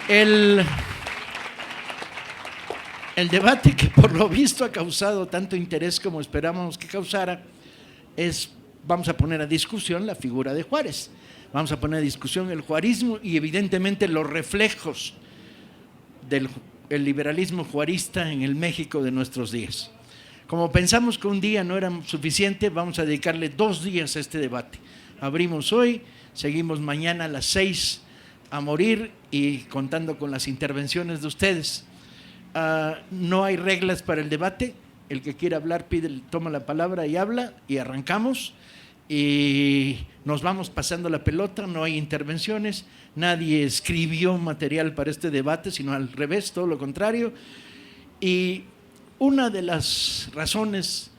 El, el debate que por lo visto ha causado tanto interés como esperábamos que causara es, vamos a poner a discusión la figura de Juárez, vamos a poner a discusión el juarismo y evidentemente los reflejos del liberalismo juarista en el México de nuestros días. Como pensamos que un día no era suficiente, vamos a dedicarle 2 días a este debate. Abrimos hoy, seguimos mañana a las 6 a morir y contando con las intervenciones de ustedes. No hay reglas para el debate. El que quiera hablar toma la palabra y habla y arrancamos y nos vamos pasando la pelota, no hay intervenciones, nadie escribió material para este debate, sino al revés, todo lo contrario. Y una de las razones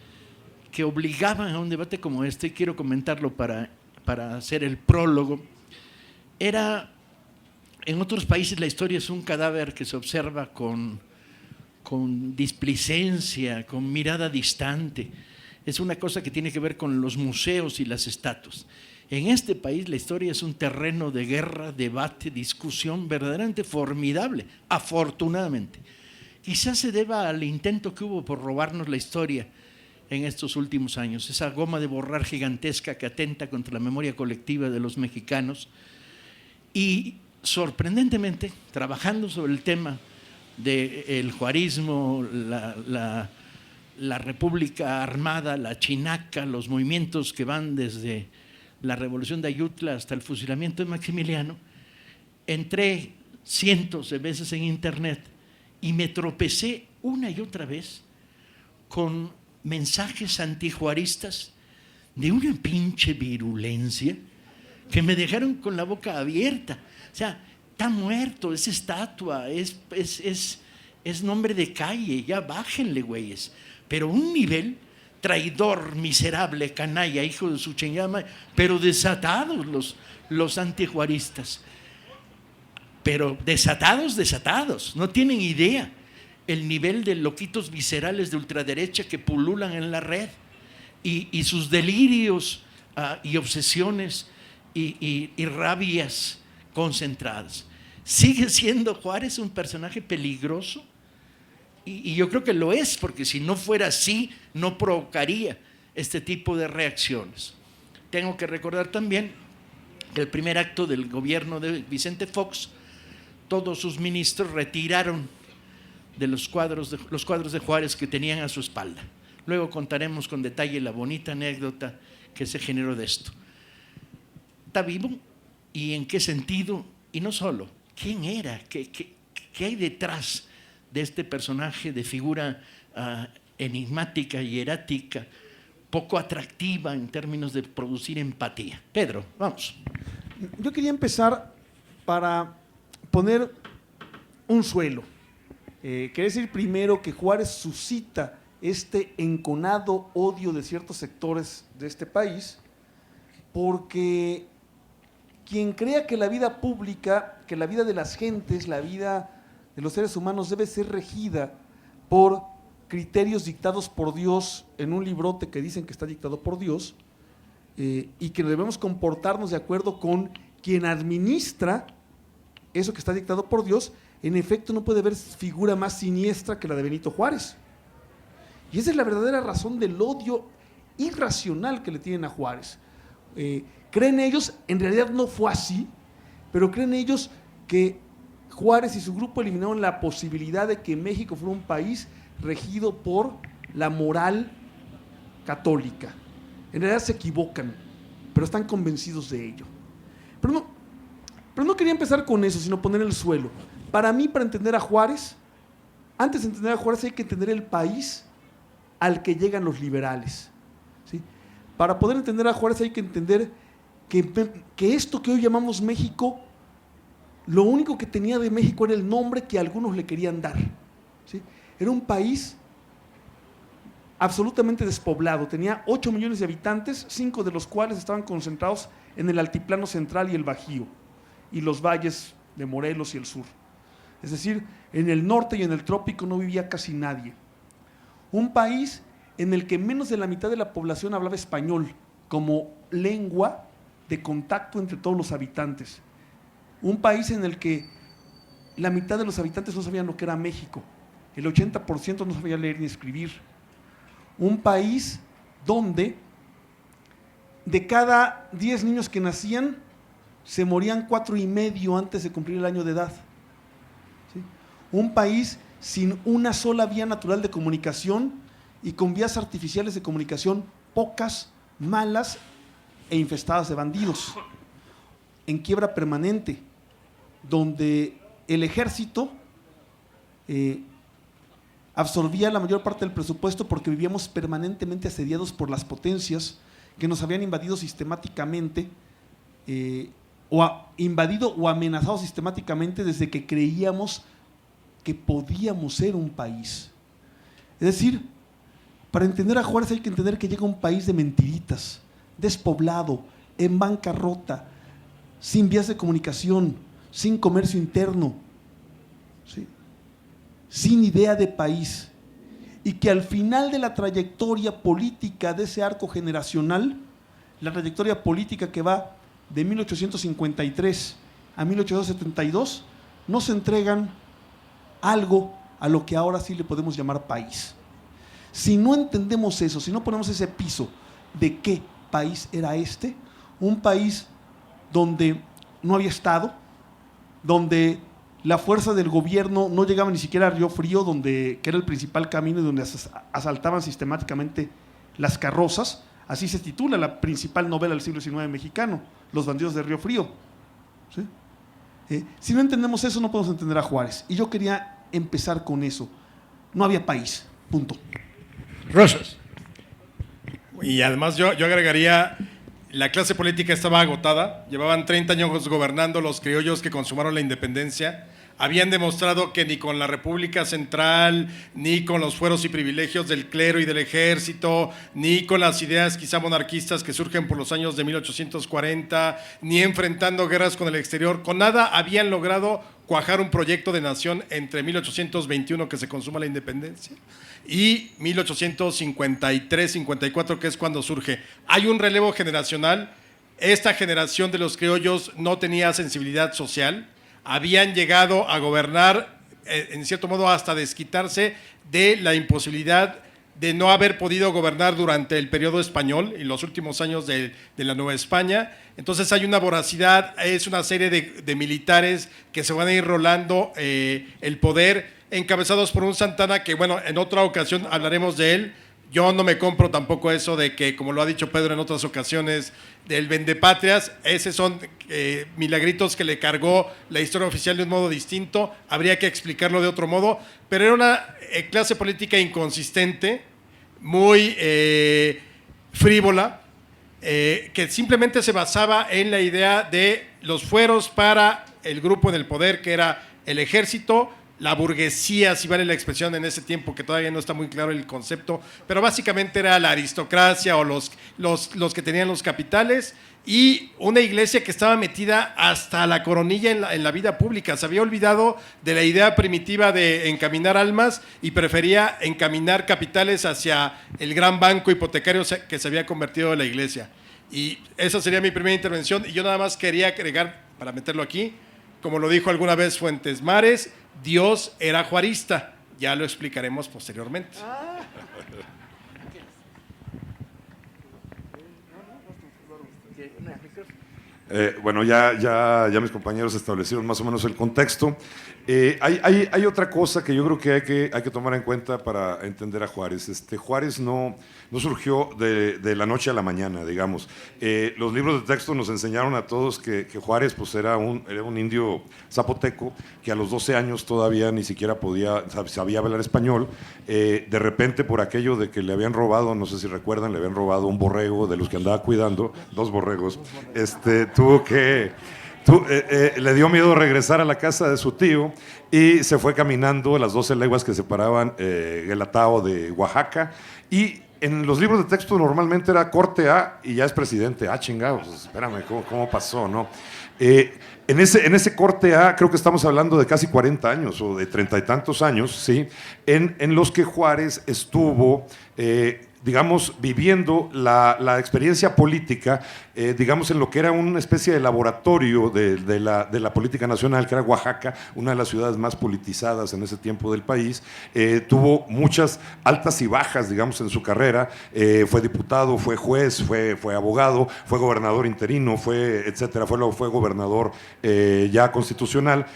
que obligaban a un debate como este, y quiero comentarlo para hacer el prólogo, era, en otros países la historia es un cadáver que se observa con displicencia, con mirada distante. Es una cosa que tiene que ver con los museos y las estatuas. En este país la historia es un terreno de guerra, debate, discusión verdaderamente formidable, afortunadamente. Quizás se deba al intento que hubo por robarnos la historia en estos últimos años, esa goma de borrar gigantesca que atenta contra la memoria colectiva de los mexicanos. Y sorprendentemente, trabajando sobre el tema del juarismo, la República Armada, la Chinaca, los movimientos que van desde la Revolución de Ayutla hasta el fusilamiento de Maximiliano, entré cientos de veces en internet y me tropecé una y otra vez con mensajes antijuaristas de una pinche virulencia que me dejaron con la boca abierta. O sea, está muerto, es estatua, es nombre de calle, ya bájenle, güeyes. Pero un nivel traidor, miserable, canalla, hijo de su chingama, pero desatados los antijuaristas. Pero desatados, no tienen idea el nivel de loquitos viscerales de ultraderecha que pululan en la red y sus delirios y obsesiones y rabias concentradas. Sigue siendo Juárez un personaje peligroso y yo creo que lo es, porque si no fuera así no provocaría este tipo de reacciones. Tengo que recordar también que el primer acto del gobierno de Vicente Fox, todos sus ministros retiraron de los cuadros de Juárez que tenían a su espalda. Luego contaremos con detalle la bonita anécdota que se generó de esto. ¿Está vivo? ¿Y en qué sentido? Y no solo, ¿quién era? ¿Qué hay detrás de este personaje de figura enigmática, hierática, poco atractiva en términos de producir empatía? Pedro, vamos. Yo quería empezar para poner un suelo. Quería decir primero que Juárez suscita este enconado odio de ciertos sectores de este país, porque quien crea que la vida pública, que la vida de las gentes, la vida de los seres humanos debe ser regida por criterios dictados por Dios en un librote que dicen que está dictado por Dios, y que debemos comportarnos de acuerdo con quien administra eso que está dictado por Dios, en efecto no puede haber figura más siniestra que la de Benito Juárez. Y esa es la verdadera razón del odio irracional que le tienen a Juárez. Creen ellos, en realidad no fue así, pero creen ellos que Juárez y su grupo eliminaron la posibilidad de que México fuera un país regido por la moral católica. En realidad se equivocan, pero están convencidos de ello. Pero no quería empezar con eso, sino poner el suelo. Para mí, para entender a Juárez, antes de entender a Juárez hay que entender el país al que llegan los liberales, ¿sí? Para poder entender a Juárez hay que entender que esto que hoy llamamos México, lo único que tenía de México era el nombre que algunos le querían dar, ¿sí? Era un país absolutamente despoblado, tenía 8 millones de habitantes, 5 de los cuales estaban concentrados en el altiplano central y el Bajío, y los valles de Morelos y el sur. Es decir, en el norte y en el trópico no vivía casi nadie. Un país en el que menos de la mitad de la población hablaba español como lengua de contacto entre todos los habitantes. Un país en el que la mitad de los habitantes no sabían lo que era México, el 80% no sabía leer ni escribir. Un país donde de cada 10 niños que nacían, se morían 4,5 antes de cumplir el año de edad. ¿Sí? Un país sin una sola vía natural de comunicación y con vías artificiales de comunicación pocas, malas e infestadas de bandidos. En quiebra permanente, donde el ejército absorbía la mayor parte del presupuesto porque vivíamos permanentemente asediados por las potencias que nos habían invadido sistemáticamente, invadido o amenazado sistemáticamente desde que creíamos que podíamos ser un país. Es decir, para entender a Juárez hay que entender que llega un país de mentiritas, despoblado, en bancarrota, sin vías de comunicación, sin comercio interno, ¿sí? Sin idea de país, y que al final de la trayectoria política de ese arco generacional, la trayectoria política que va de 1853 a 1872, nos entregan algo a lo que ahora sí le podemos llamar país. Si no entendemos eso, si no ponemos ese piso de qué país era este, un país donde no había Estado, donde la fuerza del gobierno no llegaba ni siquiera a Río Frío, que era el principal camino y donde asaltaban sistemáticamente las carrozas. Así se titula la principal novela del siglo XIX mexicano, Los bandidos de Río Frío. ¿Sí? Si no entendemos eso, no podemos entender a Juárez. Y yo quería empezar con eso. No había país, punto. Rosas. Y además yo agregaría, la clase política estaba agotada, llevaban 30 años gobernando los criollos que consumaron la independencia, habían demostrado que ni con la República Central, ni con los fueros y privilegios del clero y del ejército, ni con las ideas quizá monarquistas que surgen por los años de 1840, ni enfrentando guerras con el exterior, con nada habían logrado cuajar un proyecto de nación entre 1821, que se consuma la independencia, y 1853-54, que es cuando surge. Hay un relevo generacional. Esta generación de los criollos no tenía sensibilidad social, habían llegado a gobernar, en cierto modo, hasta desquitarse de la imposibilidad de no haber podido gobernar durante el periodo español y los últimos años de la Nueva España. Entonces hay una voracidad, es una serie de militares que se van a ir rolando el poder, encabezados por un Santana que, bueno, en otra ocasión hablaremos de él. Yo no me compro tampoco eso de que, como lo ha dicho Pedro en otras ocasiones, del vendepatrias. Esos son milagritos que le cargó la historia oficial de un modo distinto. Habría que explicarlo de otro modo. Pero era una clase política inconsistente, muy frívola, que simplemente se basaba en la idea de los fueros para el grupo en el poder, que era el ejército, la burguesía, si vale la expresión en ese tiempo, que todavía no está muy claro el concepto, pero básicamente era la aristocracia o los que tenían los capitales, y una iglesia que estaba metida hasta la coronilla en la vida pública. Se había olvidado de la idea primitiva de encaminar almas y prefería encaminar capitales hacia el gran banco hipotecario que se había convertido en la iglesia. Y esa sería mi primera intervención, y yo nada más quería agregar, para meterlo aquí, como lo dijo alguna vez Fuentes Mares, Dios era juarista. Ya lo explicaremos posteriormente. Bueno, ya mis compañeros establecieron más o menos el contexto. Hay otra cosa que yo creo que hay que tomar en cuenta para entender a Juárez. Juárez no surgió de la noche a la mañana, digamos. Los libros de texto nos enseñaron a todos que Juárez pues, era un indio zapoteco que a los 12 años todavía ni siquiera sabía hablar español. De repente, por aquello de que le habían robado, no sé si recuerdan, le habían robado un borrego de los que andaba cuidando, 2 borregos, le dio miedo regresar a la casa de su tío y se fue caminando las 12 leguas que separaban el Atao de Oaxaca. Y en los libros de texto normalmente era corte A y ya es presidente. Chingados, espérame, ¿cómo pasó, no? En ese corte A, creo que estamos hablando de casi 40 años o de 30 y tantos años, ¿sí? En los que Juárez estuvo digamos, viviendo la experiencia política, digamos, en lo que era una especie de laboratorio de la política nacional, que era Oaxaca, una de las ciudades más politizadas en ese tiempo del país. Tuvo muchas altas y bajas, digamos, en su carrera. Fue diputado, fue juez, fue abogado, fue gobernador interino, etcétera, fue gobernador ya constitucional.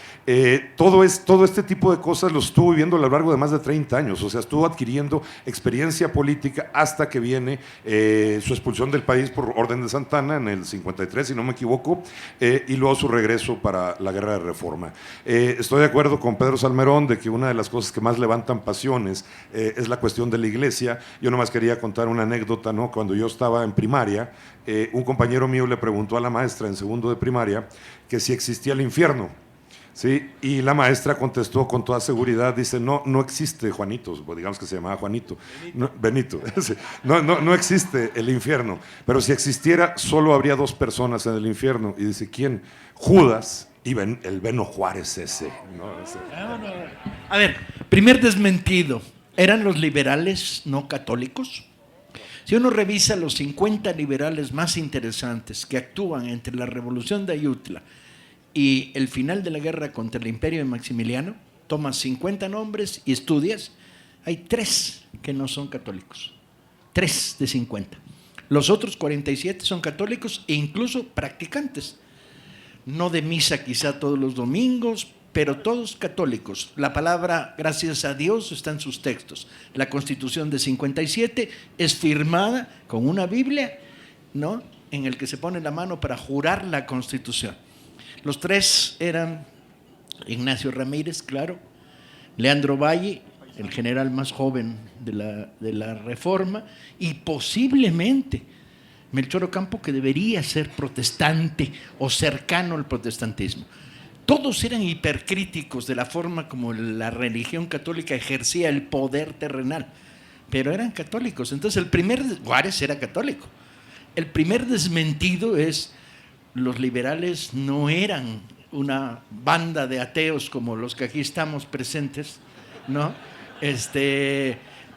Todo este tipo de cosas lo estuvo viviendo a lo largo de más de 30 años, o sea, estuvo adquiriendo experiencia política hasta que viene su expulsión del país por orden de Santana en el 53, si no me equivoco, y luego su regreso para la Guerra de Reforma. Estoy de acuerdo con Pedro Salmerón de que una de las cosas que más levantan pasiones es la cuestión de la iglesia. Yo nomás quería contar una anécdota, ¿no? Cuando yo estaba en primaria, un compañero mío le preguntó a la maestra en segundo de primaria que si existía el infierno. Sí, y la maestra contestó con toda seguridad, dice, no existe, Juanito, digamos que se llamaba Juanito, Benito, no existe el infierno, pero si existiera solo habría dos personas en el infierno, y dice, ¿quién? Judas y el Beno Juárez ese. A ver, primer desmentido, ¿eran los liberales no católicos? Si uno revisa los 50 liberales más interesantes que actúan entre la Revolución de Ayutla y el final de la guerra contra el imperio de Maximiliano, tomas 50 nombres y estudias, hay 3 que no son católicos. 3 de 50. Los otros 47 son católicos e incluso practicantes. No de misa quizá todos los domingos, pero todos católicos. La palabra, gracias a Dios, está en sus textos. La Constitución de 57 es firmada con una Biblia, ¿no?, en el que se pone la mano para jurar la Constitución. Los 3 eran Ignacio Ramírez, claro, Leandro Valle, el general más joven de la Reforma, y posiblemente Melchor Ocampo, que debería ser protestante o cercano al protestantismo. Todos eran hipercríticos de la forma como la religión católica ejercía el poder terrenal, pero eran católicos. Entonces Juárez era católico. El primer desmentido es: los liberales no eran una banda de ateos como los que aquí estamos presentes, ¿no?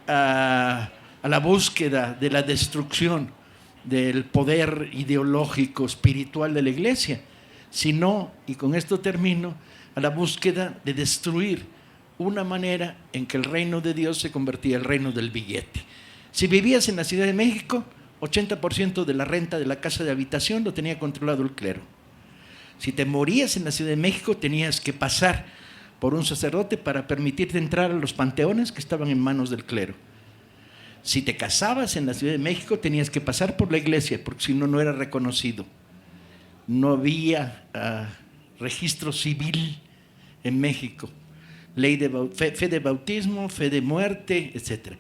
A la búsqueda de la destrucción del poder ideológico, espiritual de la iglesia, sino, y con esto termino, a la búsqueda de destruir una manera en que el reino de Dios se convertía en el reino del billete. Si vivías en la Ciudad de México, 80% de la renta de la casa de habitación lo tenía controlado el clero. Si te morías en la Ciudad de México, tenías que pasar por un sacerdote para permitirte entrar a los panteones que estaban en manos del clero. Si te casabas en la Ciudad de México, tenías que pasar por la iglesia, porque si no, no era reconocido. No había registro civil en México, ley de fe de bautismo, fe de muerte, etc.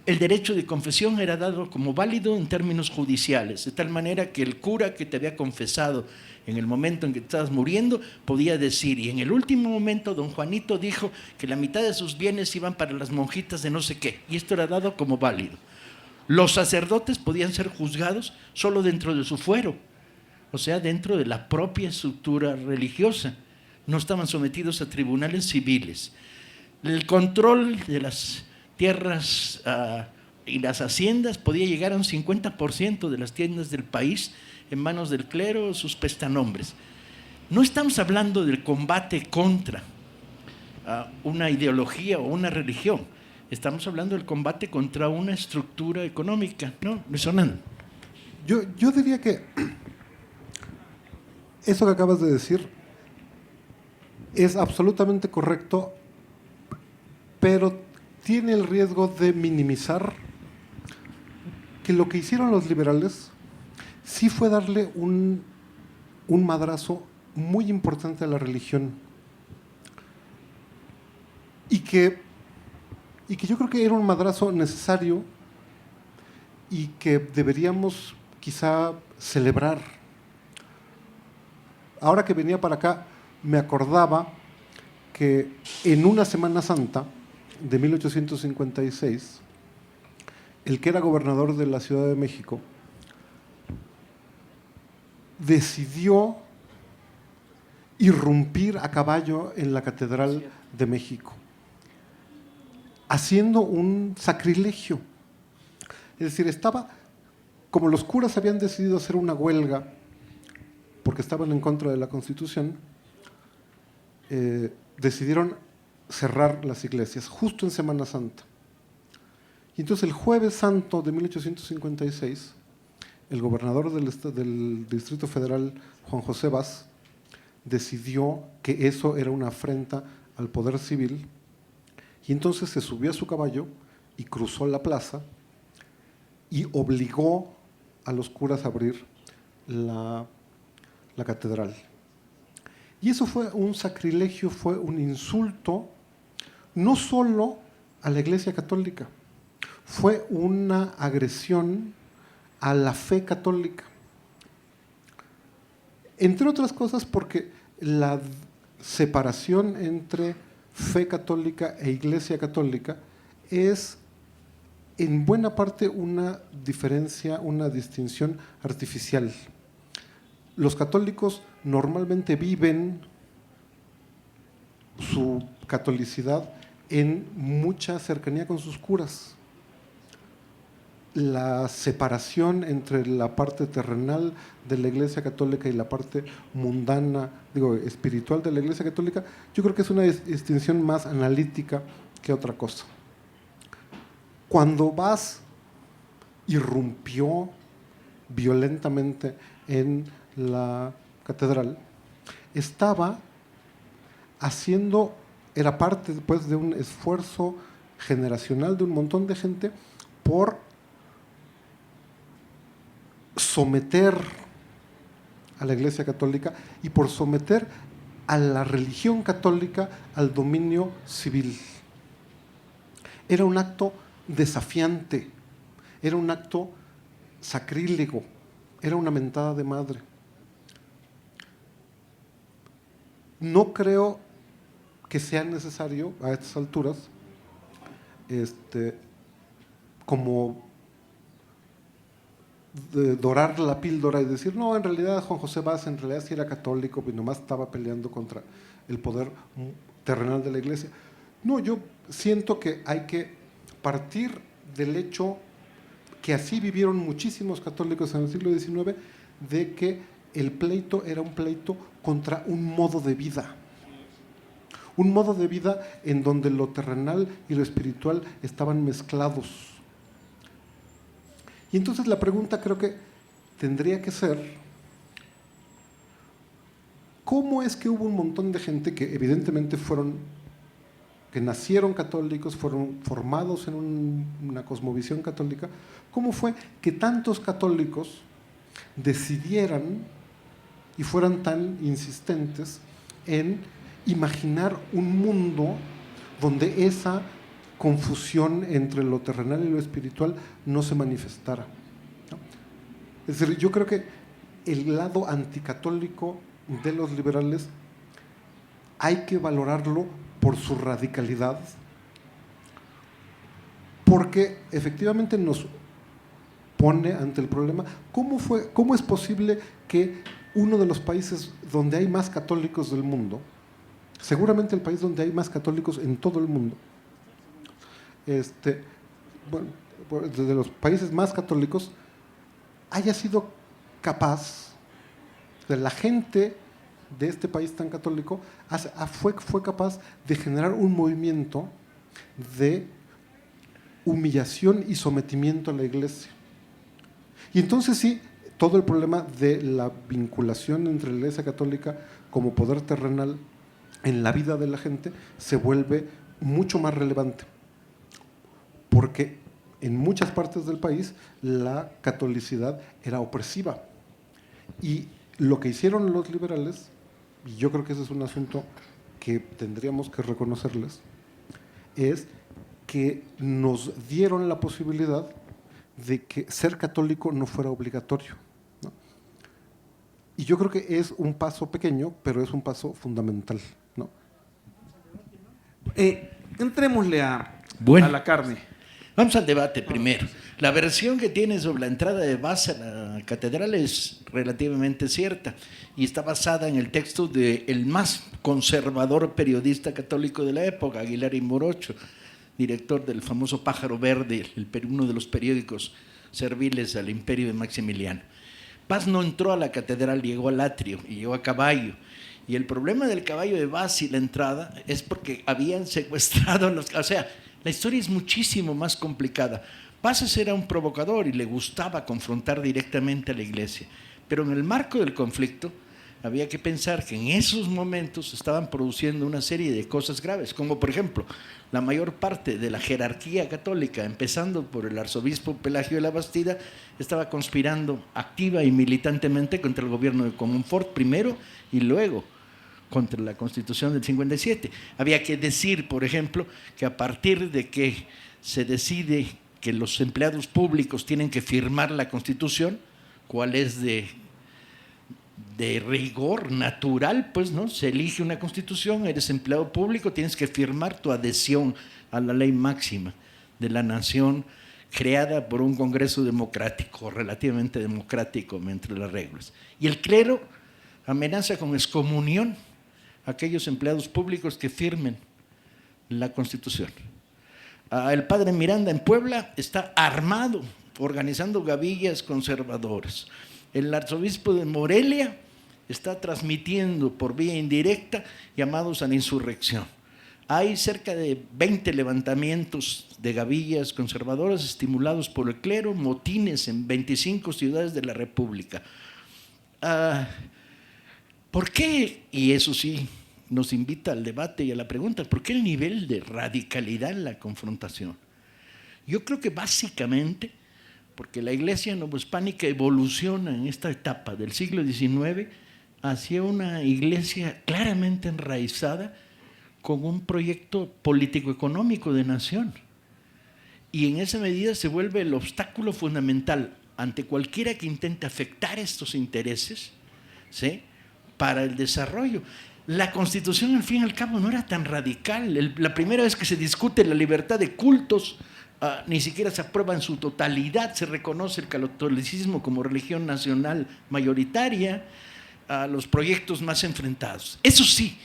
El derecho de confesión era dado como válido en términos judiciales, de tal manera que el cura que te había confesado en el momento en que te estabas muriendo podía decir, y en el último momento don Juanito dijo que la mitad de sus bienes iban para las monjitas de no sé qué, y esto era dado como válido. Los sacerdotes podían ser juzgados solo dentro de su fuero, o sea, dentro de la propia estructura religiosa. No estaban sometidos a tribunales civiles. El control de las tierras y las haciendas podía llegar a un 50% de las tiendas del país en manos del clero o sus prestanombres. No estamos hablando del combate contra una ideología o una religión. Estamos hablando del combate contra una estructura económica, ¿no, Luis Fernando? Yo diría que eso que acabas de decir es absolutamente correcto, pero tiene el riesgo de minimizar que lo que hicieron los liberales sí fue darle un madrazo muy importante a la religión. Y que yo creo que era un madrazo necesario y que deberíamos quizá celebrar. Ahora que venía para acá, me acordaba que en una Semana Santa de 1856, el que era gobernador de la Ciudad de México decidió irrumpir a caballo en la Catedral de México, haciendo un sacrilegio. Es decir, como los curas habían decidido hacer una huelga porque estaban en contra de la Constitución, decidieron cerrar las iglesias justo en Semana Santa. Y entonces el Jueves Santo de 1856, el gobernador del Distrito Federal, Juan José Bas, decidió que eso era una afrenta al poder civil, y entonces se subió a su caballo y cruzó la plaza y obligó a los curas a abrir la catedral. Y eso fue un sacrilegio, fue un insulto, no solo a la Iglesia Católica, fue una agresión a la fe católica. Entre otras cosas porque la separación entre fe católica e Iglesia Católica es en buena parte una diferencia, una distinción artificial. Los católicos normalmente viven su catolicidad en mucha cercanía con sus curas. La separación entre la parte terrenal de la Iglesia Católica y la parte mundana, espiritual de la Iglesia Católica, yo creo que es una distinción más analítica que otra cosa. Cuando Bas irrumpió violentamente en la catedral, era parte después de un esfuerzo generacional de un montón de gente por someter a la Iglesia Católica y por someter a la religión católica al dominio civil. Era un acto desafiante, era un acto sacrílego, era una mentada de madre. No creo que sea necesario a estas alturas como dorar la píldora y decir, no, en realidad Juan José Bas en realidad sí era católico y nomás estaba peleando contra el poder terrenal de la Iglesia. No, yo siento que hay que partir del hecho que así vivieron muchísimos católicos en el siglo XIX, de que el pleito era un pleito contra un modo de vida. Un modo de vida en donde lo terrenal y lo espiritual estaban mezclados. Y entonces la pregunta creo que tendría que ser, ¿cómo es que hubo un montón de gente que evidentemente que nacieron católicos, fueron formados en una cosmovisión católica? ¿Cómo fue que tantos católicos decidieran y fueran tan insistentes en imaginar un mundo donde esa confusión entre lo terrenal y lo espiritual no se manifestara, ¿no? Es decir, yo creo que el lado anticatólico de los liberales hay que valorarlo por su radicalidad, porque efectivamente nos pone ante el problema cómo es posible que uno de los países donde hay más católicos del mundo, seguramente el país donde hay más católicos en todo el mundo, de los países más católicos, haya sido capaz, de la gente de este país tan católico, fue capaz de generar un movimiento de humillación y sometimiento a la Iglesia. Y entonces sí, todo el problema de la vinculación entre la Iglesia Católica como poder terrenal en la vida de la gente se vuelve mucho más relevante, porque en muchas partes del país la catolicidad era opresiva. Y lo que hicieron los liberales, y yo creo que ese es un asunto que tendríamos que reconocerles, es que nos dieron la posibilidad de que ser católico no fuera obligatorio, ¿no? Y yo creo que es un paso pequeño, pero es un paso fundamental, ¿no? Entrémosle a la carne. Vamos al debate primero. La versión que tiene sobre la entrada de Bas a la catedral es relativamente cierta y está basada en el texto del más conservador periodista católico de la época, Aguilar y Morocho, director del famoso Pájaro Verde, uno de los periódicos serviles al imperio de Maximiliano. Paz no entró a la catedral, llegó al atrio y llegó a caballo. Y el problema del caballo de Paz y la entrada es porque habían secuestrado a los... O sea, la historia es muchísimo más complicada. Paz era un provocador y le gustaba confrontar directamente a la iglesia. Pero en el marco del conflicto había que pensar que en esos momentos estaban produciendo una serie de cosas graves, como por ejemplo, la mayor parte de la jerarquía católica, empezando por el arzobispo Pelagio de la Bastida, estaba conspirando activa y militantemente contra el gobierno de Comonfort primero y luego contra la Constitución del 57. Había que decir, por ejemplo, que a partir de que se decide que los empleados públicos tienen que firmar la Constitución, cuál es de rigor natural, pues, ¿no? Se elige una constitución, eres empleado público, tienes que firmar tu adhesión a la ley máxima de la nación creada por un Congreso democrático, relativamente democrático entre las reglas. Y el clero amenaza con excomunión a aquellos empleados públicos que firmen la Constitución. El padre Miranda en Puebla está armado, organizando gavillas conservadoras. El arzobispo de Morelia está transmitiendo por vía indirecta llamados a la insurrección. Hay cerca de 20 levantamientos de gavillas conservadoras estimulados por el clero, motines en 25 ciudades de la República. ¿Por qué? Y eso sí nos invita al debate y a la pregunta, ¿por qué el nivel de radicalidad en la confrontación? Yo creo que básicamente porque la iglesia novohispánica evoluciona en esta etapa del siglo XIX hacia una iglesia claramente enraizada con un proyecto político-económico de nación. Y en esa medida se vuelve el obstáculo fundamental ante cualquiera que intente afectar estos intereses, ¿sí?, para el desarrollo. La Constitución, al fin y al cabo, no era tan radical. La primera vez que se discute la libertad de cultos, ni siquiera se aprueba en su totalidad, se reconoce el catolicismo como religión nacional mayoritaria, los proyectos más enfrentados. Eso sí,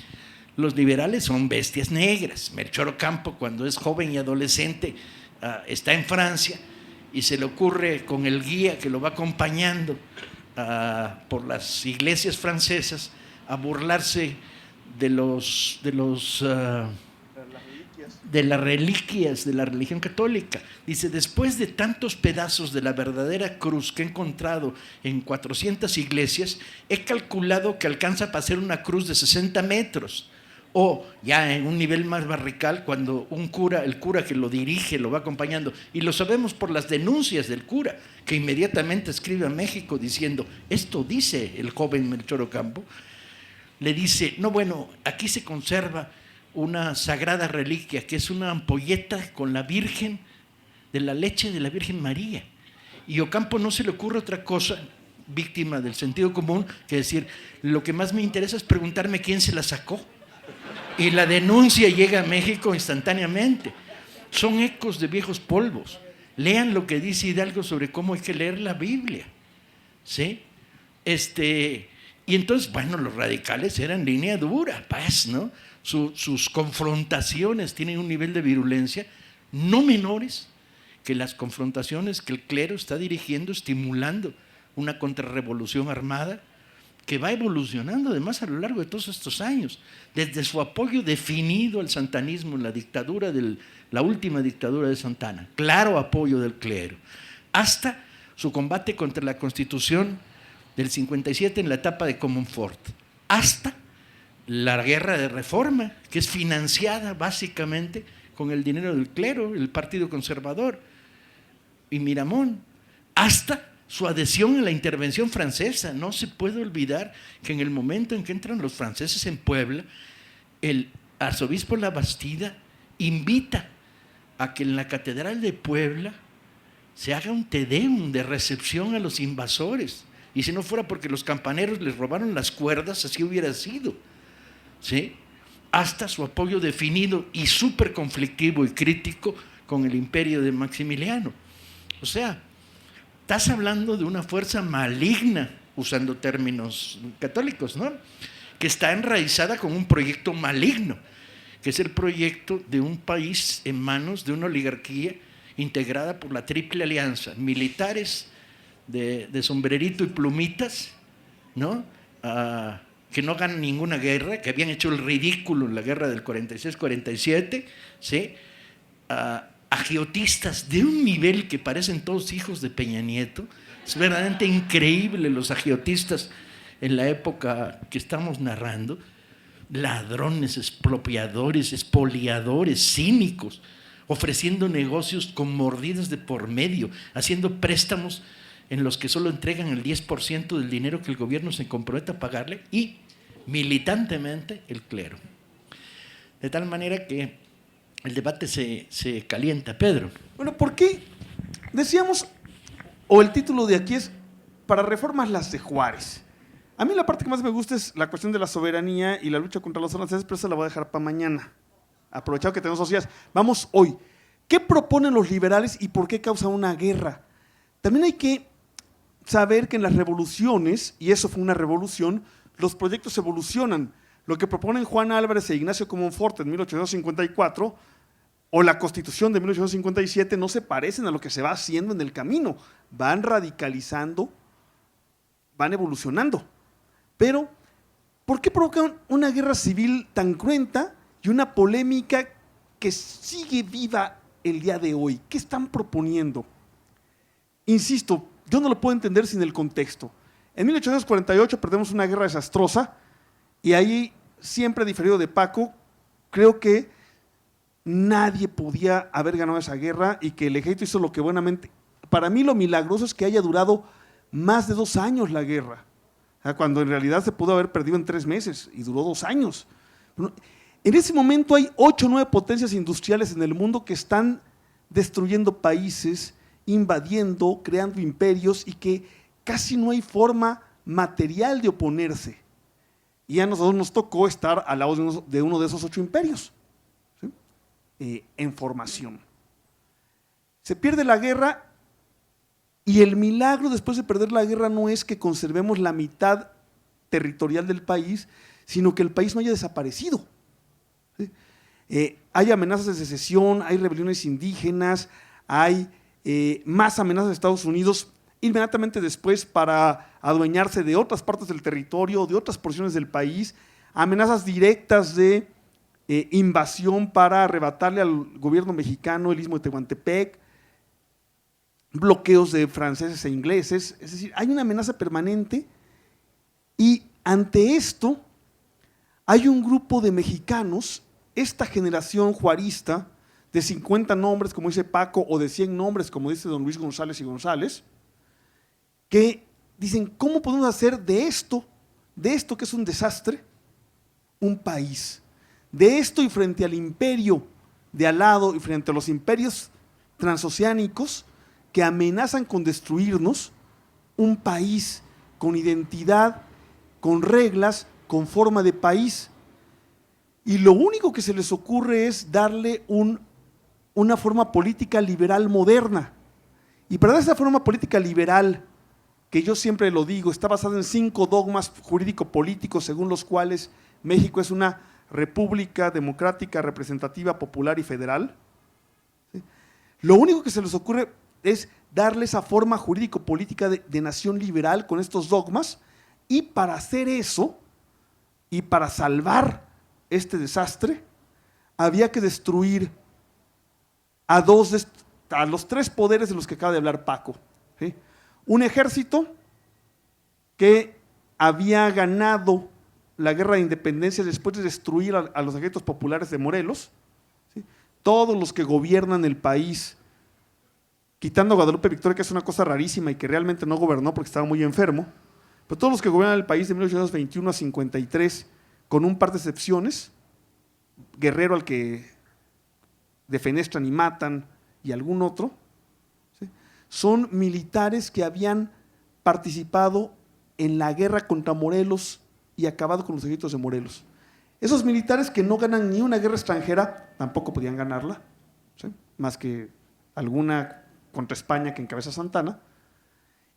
los liberales son bestias negras. Melchor Ocampo, cuando es joven y adolescente, está en Francia y se le ocurre con el guía que lo va acompañando por las iglesias francesas a burlarse de las reliquias de la religión católica. Dice, después de tantos pedazos de la verdadera cruz que he encontrado en 400 iglesias, he calculado que alcanza para hacer una cruz de 60 metros. O ya en un nivel más barrical, cuando el cura que lo dirige, lo va acompañando, y lo sabemos por las denuncias del cura, que inmediatamente escribe a México diciendo, esto dice el joven Melchor Ocampo, le dice, no, bueno, aquí se conserva una sagrada reliquia, que es una ampolleta con la Virgen, de la leche de la Virgen María. Y Ocampo no se le ocurre otra cosa, víctima del sentido común, que decir, lo que más me interesa es preguntarme quién se la sacó. Y la denuncia llega a México instantáneamente. Son ecos de viejos polvos. Lean lo que dice Hidalgo sobre cómo hay que leer la Biblia, ¿sí? Y entonces, bueno, los radicales eran línea dura, pues, ¿no? Sus confrontaciones tienen un nivel de virulencia no menores que las confrontaciones que el clero está dirigiendo, estimulando una contrarrevolución armada que va evolucionando además a lo largo de todos estos años, desde su apoyo definido al santanismo en la dictadura la última dictadura de Santana, claro apoyo del clero, hasta su combate contra la Constitución del 57 en la etapa de Comonfort, hasta la guerra de reforma, que es financiada básicamente con el dinero del clero, el Partido Conservador y Miramón, hasta su adhesión a la intervención francesa. No se puede olvidar que en el momento en que entran los franceses en Puebla, el arzobispo La Bastida invita a que en la Catedral de Puebla se haga un te deum de recepción a los invasores. Y si no fuera porque los campaneros les robaron las cuerdas, así hubiera sido, ¿sí? Hasta su apoyo definido y súper conflictivo y crítico con el imperio de Maximiliano. O sea, estás hablando de una fuerza maligna, usando términos católicos, ¿no?, que está enraizada con un proyecto maligno, que es el proyecto de un país en manos de una oligarquía integrada por la Triple Alianza, militares de sombrerito y plumitas, ¿no? Que no ganan ninguna guerra, que habían hecho el ridículo en la guerra del 46-47, ¿sí? Agiotistas de un nivel que parecen todos hijos de Peña Nieto. Es verdaderamente increíble los agiotistas en la época que estamos narrando. Ladrones, expropiadores, expoliadores, cínicos, ofreciendo negocios con mordidas de por medio, haciendo préstamos en los que solo entregan el 10% del dinero que el gobierno se compromete a pagarle, y militantemente el clero. De tal manera que el debate se calienta. Pedro. Bueno, ¿por qué? Decíamos, o el título de aquí es, para reformas las de Juárez. A mí la parte que más me gusta es la cuestión de la soberanía y la lucha contra los franceses, pero esa la voy a dejar para mañana. Aprovechado que tenemos 2 días. Vamos hoy. ¿Qué proponen los liberales y por qué causan una guerra? También hay que saber que en las revoluciones, y eso fue una revolución, los proyectos evolucionan. Lo que proponen Juan Álvarez e Ignacio Comonfort en 1854 o la Constitución de 1857 no se parecen a lo que se va haciendo en el camino. Van radicalizando, van evolucionando. Pero, ¿por qué provocan una guerra civil tan cruenta y una polémica que sigue viva el día de hoy? ¿Qué están proponiendo? Insisto, yo no lo puedo entender sin el contexto. En 1848 perdemos una guerra desastrosa y ahí, siempre diferido de Paco, creo que nadie podía haber ganado esa guerra y que el ejército hizo lo que buenamente. Para mí lo milagroso es que haya durado más de 2 años la guerra, cuando en realidad se pudo haber perdido en 3 meses y duró 2 años. En ese momento hay 8 o 9 potencias industriales en el mundo que están destruyendo países, invadiendo, creando imperios y que casi no hay forma material de oponerse. Y a nosotros nos tocó estar al lado de uno de esos 8 imperios, ¿sí? En formación. Se pierde la guerra y el milagro después de perder la guerra no es que conservemos la mitad territorial del país, sino que el país no haya desaparecido. ¿Sí? Hay amenazas de secesión, hay rebeliones indígenas, hay más amenazas de Estados Unidos inmediatamente después para adueñarse de otras partes del territorio, de otras porciones del país, amenazas directas de invasión para arrebatarle al gobierno mexicano el istmo de Tehuantepec, bloqueos de franceses e ingleses, es decir, hay una amenaza permanente y ante esto hay un grupo de mexicanos, esta generación juarista, de 50 nombres, como dice Paco, o de 100 nombres, como dice don Luis González y González, que dicen, ¿cómo podemos hacer de esto que es un desastre, un país? De esto y frente al imperio de al lado y frente a los imperios transoceánicos que amenazan con destruirnos, un país con identidad, con reglas, con forma de país. Y lo único que se les ocurre es darle una forma política liberal moderna. Y para dar esa forma política liberal, que yo siempre lo digo, está basada en 5 dogmas jurídico-políticos según los cuales México es una república democrática, representativa, popular y federal. ¿Sí? Lo único que se les ocurre es darle esa forma jurídico-política de nación liberal con estos dogmas, y para hacer eso, y para salvar este desastre, había que destruir a los 3 poderes de los que acaba de hablar Paco. ¿Sí? Un ejército que había ganado la guerra de independencia después de destruir a los ejércitos populares de Morelos. ¿Sí? Todos los que gobiernan el país, quitando a Guadalupe Victoria, que es una cosa rarísima y que realmente no gobernó porque estaba muy enfermo, pero todos los que gobiernan el país de 1821 a 53, con un par de excepciones, Guerrero al que defenestran y matan y algún otro, ¿sí? Son militares que habían participado en la guerra contra Morelos y acabado con los ejércitos de Morelos. Esos militares que no ganan ni una guerra extranjera, tampoco podían ganarla, ¿sí? Más que alguna contra España que encabeza Santana,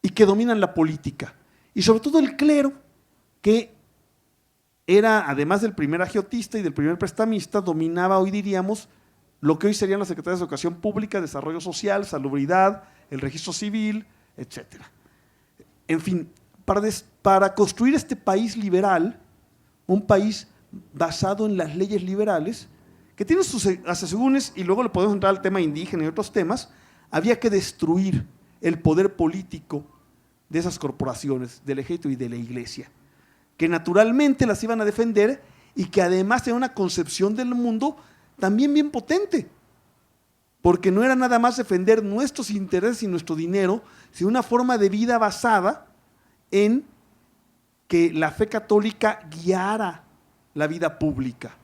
y que dominan la política. Y sobre todo el clero, que era, además del primer agiotista y del primer prestamista, dominaba, hoy diríamos, lo que hoy serían las Secretarías de Educación Pública, Desarrollo Social, Salubridad, el Registro Civil, etc. En fin, para construir este país liberal, un país basado en las leyes liberales, que tiene sus asegúnes, y luego le podemos entrar al tema indígena y otros temas, había que destruir el poder político de esas corporaciones, del ejército y de la iglesia, que naturalmente las iban a defender y que además tenían una concepción del mundo también bien potente, porque no era nada más defender nuestros intereses y nuestro dinero, sino una forma de vida basada en que la fe católica guiara la vida pública.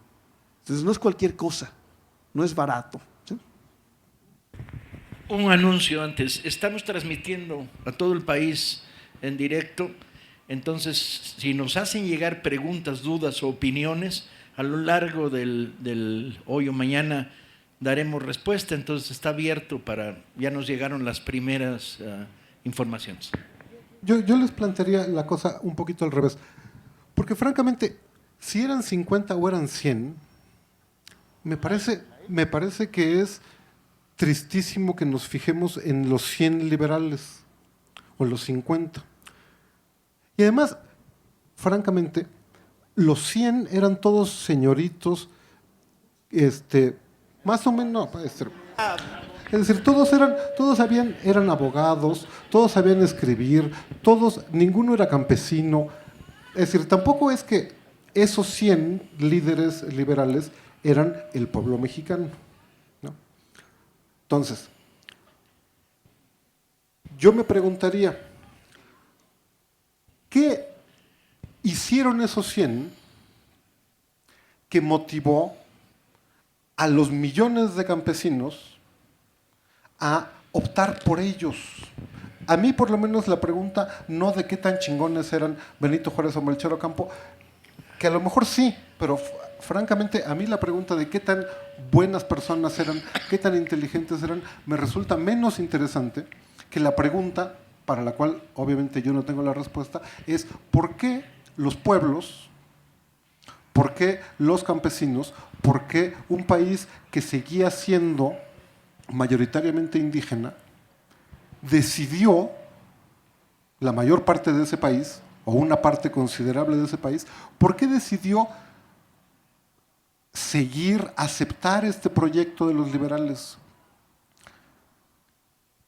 Entonces no es cualquier cosa, no es barato. ¿Sí? Un anuncio antes. Estamos transmitiendo a todo el país en directo. Entonces, si nos hacen llegar preguntas, dudas o opiniones, a lo largo del hoy o mañana daremos respuesta. Entonces está abierto ya nos llegaron las primeras informaciones. Yo les plantearía la cosa un poquito al revés. Porque francamente, si eran 50 o eran 100, me parece que es tristísimo que nos fijemos en los 100 liberales o los 50. Y además, francamente, los 100 eran todos señoritos, más o menos, no, es decir, todos eran abogados, todos sabían escribir, ninguno era campesino. Es decir, tampoco es que esos 100 líderes liberales eran el pueblo mexicano, ¿no? Entonces, yo me preguntaría, ¿qué hicieron esos 100 que motivó a los millones de campesinos a optar por ellos? A mí, por lo menos, la pregunta no de qué tan chingones eran Benito Juárez o Melchor Ocampo, que a lo mejor sí, pero francamente a mí la pregunta de qué tan buenas personas eran, qué tan inteligentes eran, me resulta menos interesante que la pregunta, para la cual obviamente yo no tengo la respuesta, es ¿por qué los pueblos, por qué los campesinos, por qué un país que seguía siendo mayoritariamente indígena decidió, la mayor parte de ese país, o una parte considerable de ese país, por qué decidió aceptar este proyecto de los liberales?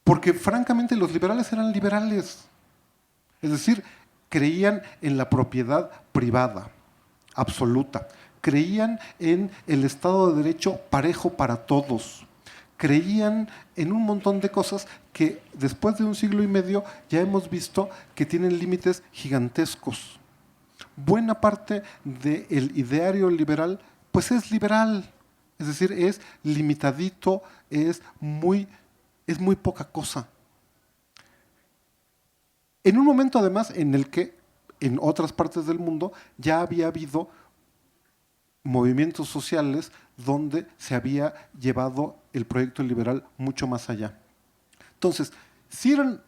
Porque francamente los liberales eran liberales, es decir, creían en la propiedad privada, absoluta, creían en el Estado de Derecho parejo para todos, creían en un montón de cosas que después de un siglo y medio ya hemos visto que tienen límites gigantescos. Buena parte del ideario liberal pues es liberal, es decir, es limitadito, es muy poca cosa. En un momento además en el que en otras partes del mundo ya había habido movimientos sociales donde se había llevado el proyecto liberal mucho más allá. Entonces, si eran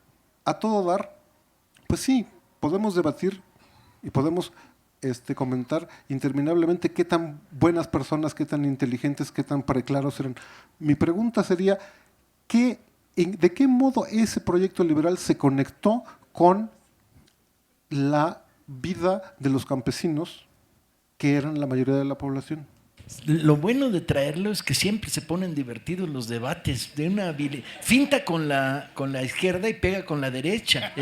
a todo dar, pues sí, podemos debatir y podemos comentar interminablemente qué tan buenas personas, qué tan inteligentes, qué tan preclaros eran. Mi pregunta sería, ¿de qué modo ese proyecto liberal se conectó con la vida de los campesinos, que eran la mayoría de la población? Lo bueno de traerlo es que siempre se ponen divertidos los debates, de una finta con la izquierda y pega con la derecha.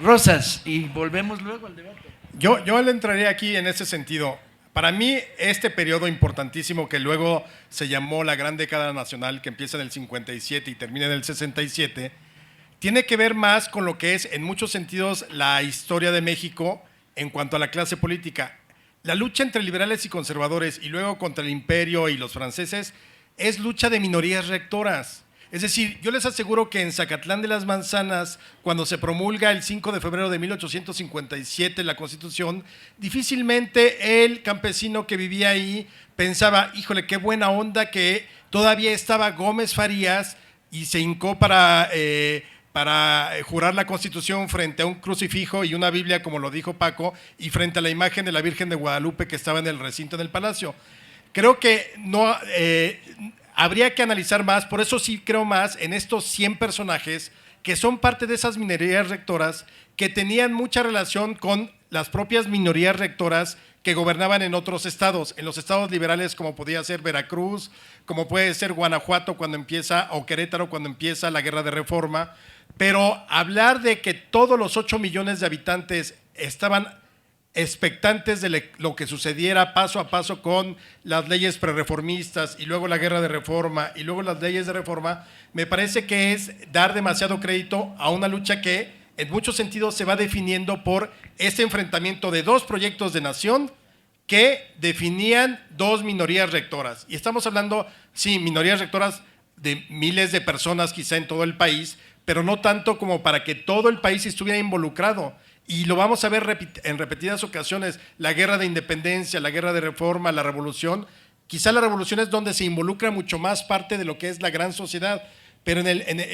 Rosas, y volvemos luego al debate. Yo le entraría aquí en ese sentido. Para mí, este periodo importantísimo que luego se llamó la Gran Década Nacional, que empieza en el 57 y termina en el 67, tiene que ver más con lo que es, en muchos sentidos, la historia de México en cuanto a la clase política. La lucha entre liberales y conservadores y luego contra el imperio y los franceses es lucha de minorías rectoras. Es decir, yo les aseguro que en Zacatlán de las Manzanas, cuando se promulga el 5 de febrero de 1857 la Constitución, difícilmente el campesino que vivía ahí pensaba, híjole, qué buena onda que todavía estaba Gómez Farías y se hincó para para jurar la Constitución frente a un crucifijo y una Biblia, como lo dijo Paco, y frente a la imagen de la Virgen de Guadalupe que estaba en el recinto del Palacio. Creo que no habría que analizar más, por eso sí creo más en estos 100 personajes que son parte de esas minorías rectoras que tenían mucha relación con las propias minorías rectoras que gobernaban en otros estados, en los estados liberales como podía ser Veracruz, como puede ser Guanajuato cuando empieza, o Querétaro cuando empieza la Guerra de Reforma. Pero hablar de que todos los 8 millones de habitantes estaban expectantes de lo que sucediera paso a paso con las leyes prerreformistas y luego la Guerra de Reforma y luego las leyes de reforma, me parece que es dar demasiado crédito a una lucha que en muchos sentidos se va definiendo por este enfrentamiento de dos proyectos de nación que definían dos minorías rectoras. Y estamos hablando, sí, minorías rectoras de miles de personas quizá en todo el país, pero no tanto como para que todo el país estuviera involucrado. Y lo vamos a ver en repetidas ocasiones, la guerra de independencia, la guerra de reforma, la revolución. Quizá la revolución es donde se involucra mucho más parte de lo que es la gran sociedad, pero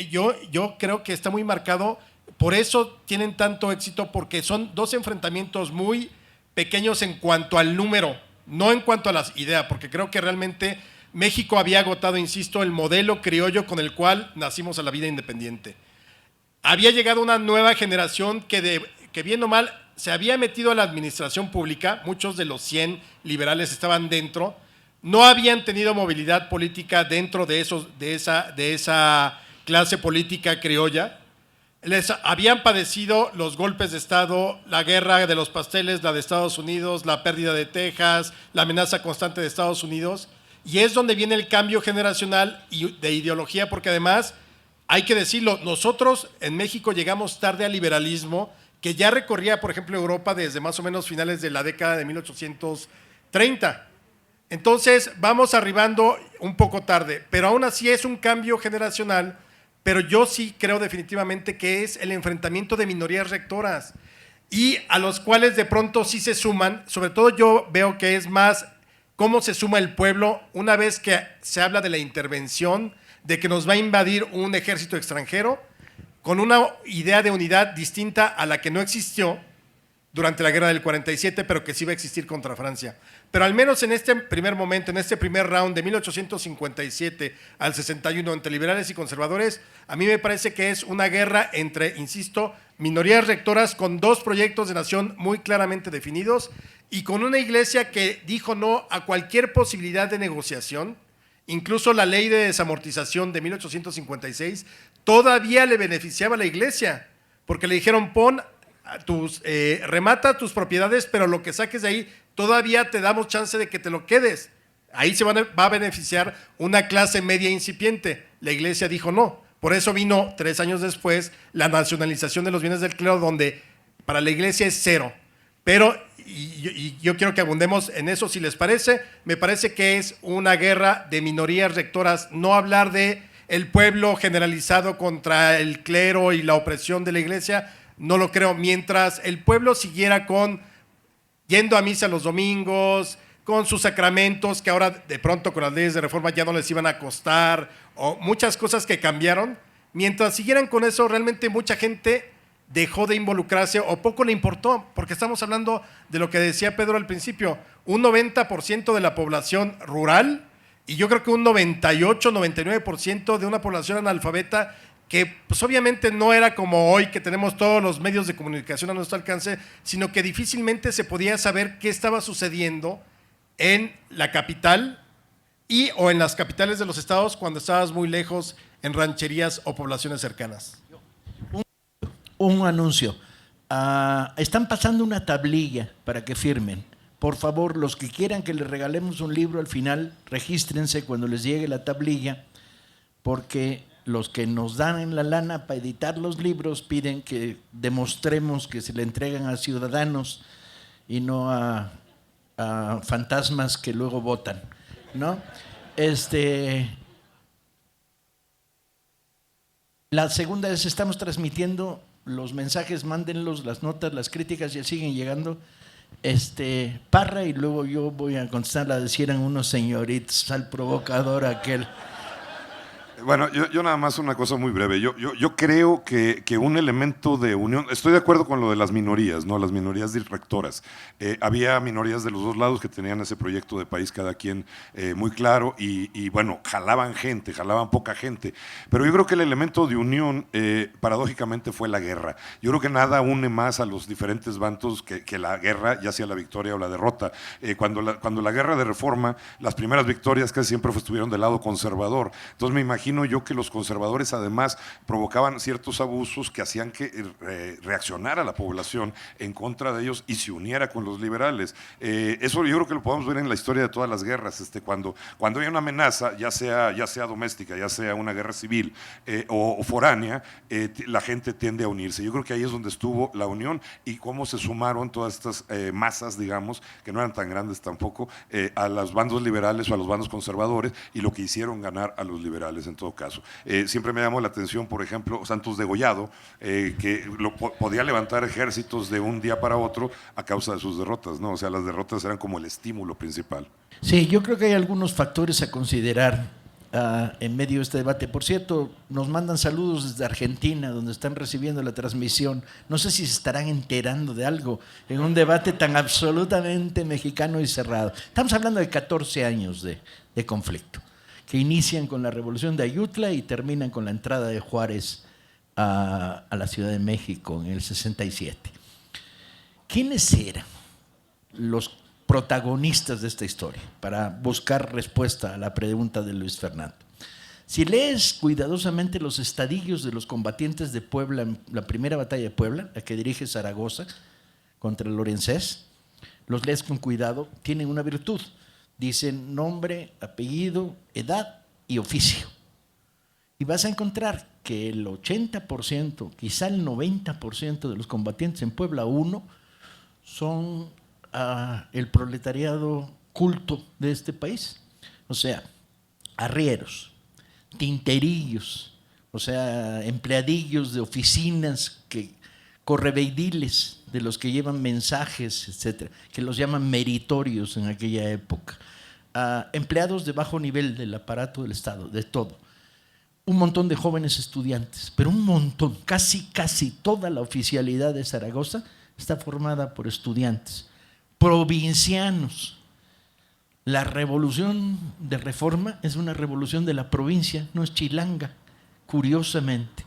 yo creo que está muy marcado, por eso tienen tanto éxito, porque son dos enfrentamientos muy pequeños en cuanto al número, no en cuanto a las ideas, porque creo que realmente México había agotado, insisto, el modelo criollo con el cual nacimos a la vida independiente. Había llegado una nueva generación que bien o mal se había metido a la administración pública, muchos de los 100 liberales estaban dentro, no habían tenido movilidad política dentro de esa clase política criolla, les habían padecido los golpes de Estado, la guerra de los pasteles, la de Estados Unidos, la pérdida de Texas, la amenaza constante de Estados Unidos, y es donde viene el cambio generacional y de ideología, porque además, hay que decirlo, nosotros en México llegamos tarde al liberalismo, que ya recorría, por ejemplo, Europa desde más o menos finales de la década de 1830. Entonces, vamos arribando un poco tarde, pero aún así es un cambio generacional, pero yo sí creo definitivamente que es el enfrentamiento de minorías rectoras y a los cuales de pronto sí se suman, sobre todo yo veo que es más cómo se suma el pueblo una vez que se habla de la intervención, de que nos va a invadir un ejército extranjero, con una idea de unidad distinta a la que no existió durante la guerra del 47, pero que sí va a existir contra Francia. Pero al menos en este primer momento, en este primer round de 1857 al 61 entre liberales y conservadores, a mí me parece que es una guerra entre, insisto, minorías rectoras con dos proyectos de nación muy claramente definidos y con una iglesia que dijo no a cualquier posibilidad de negociación. Incluso la ley de desamortización de 1856 todavía le beneficiaba a la iglesia, porque le dijeron remata tus propiedades, pero lo que saques de ahí todavía te damos chance de que te lo quedes. Ahí va a beneficiar una clase media incipiente. La iglesia dijo no. Por eso vino 3 años después la nacionalización de los bienes del clero, donde para la iglesia es cero. Pero y yo quiero que abundemos en eso, si les parece. Me parece que es una guerra de minorías rectoras, no hablar de el pueblo generalizado contra el clero y la opresión de la iglesia, no lo creo. Mientras el pueblo siguiera yendo a misa los domingos, con sus sacramentos, que ahora de pronto con las leyes de reforma ya no les iban a costar, o muchas cosas que cambiaron, mientras siguieran con eso, realmente mucha gente dejó de involucrarse o poco le importó, porque estamos hablando de lo que decía Pedro al principio, un 90% de la población rural y yo creo que un 98-99% de una población analfabeta que pues obviamente no era como hoy que tenemos todos los medios de comunicación a nuestro alcance, sino que difícilmente se podía saber qué estaba sucediendo en la capital o en las capitales de los estados cuando estabas muy lejos en rancherías o poblaciones cercanas. Un anuncio. Están pasando una tablilla para que firmen. Por favor, los que quieran que les regalemos un libro al final, regístrense cuando les llegue la tablilla, porque los que nos dan en la lana para editar los libros piden que demostremos que se le entregan a ciudadanos y no a fantasmas que luego votan, ¿no? La segunda es, estamos transmitiendo los mensajes, mándenlos, las notas, las críticas ya siguen llegando. Parra y luego yo voy a contestar, la decían unos señoritos al provocador aquel. Bueno, yo nada más una cosa muy breve. Yo creo que un elemento de unión, estoy de acuerdo con lo de las minorías, ¿no? Las minorías directoras. Había minorías de los dos lados que tenían ese proyecto de país cada quien muy claro y bueno, jalaban poca gente. Pero yo creo que el elemento de unión paradójicamente fue la guerra. Yo creo que nada une más a los diferentes bandos que la guerra, ya sea la victoria o la derrota. Cuando la guerra de reforma, las primeras victorias casi siempre estuvieron del lado conservador. Entonces me imagino yo que los conservadores además provocaban ciertos abusos que hacían que reaccionara la población en contra de ellos y se uniera con los liberales. Eso yo creo que lo podemos ver en la historia de todas las guerras. Cuando hay una amenaza, ya sea doméstica, ya sea una guerra civil o foránea, la gente tiende a unirse. Yo creo que ahí es donde estuvo la unión y cómo se sumaron todas estas masas, digamos, que no eran tan grandes tampoco, a los bandos liberales o a los bandos conservadores y lo que hicieron ganar a los liberales en todo caso. Siempre me llamó la atención, por ejemplo, Santos Degollado, que podía levantar ejércitos de un día para otro a causa de sus derrotas, ¿no? O sea, las derrotas eran como el estímulo principal. Sí, yo creo que hay algunos factores a considerar en medio de este debate. Por cierto, nos mandan saludos desde Argentina, donde están recibiendo la transmisión. No sé si se estarán enterando de algo en un debate tan absolutamente mexicano y cerrado. Estamos hablando de 14 años de conflicto, que inician con la Revolución de Ayutla y terminan con la entrada de Juárez a la Ciudad de México en el 67. ¿Quiénes eran los protagonistas de esta historia? Para buscar respuesta a la pregunta de Luis Fernando. Si lees cuidadosamente los estadillos de los combatientes de Puebla en la primera batalla de Puebla, la que dirige Zaragoza contra Lorenzés, los lees con cuidado, tienen una virtud. Dicen nombre, apellido, edad y oficio. Y vas a encontrar que el 80%, quizá el 90% de los combatientes en Puebla 1 son el proletariado culto de este país. O sea, arrieros, tinterillos, o sea, empleadillos de oficinas, correveidiles de los que llevan mensajes, etcétera, que los llaman meritorios en aquella época. Empleados de bajo nivel del aparato del Estado, de todo. Un montón de jóvenes estudiantes, pero un montón, casi toda la oficialidad de Zaragoza está formada por estudiantes, provincianos. La revolución de reforma es una revolución de la provincia, no es chilanga, curiosamente.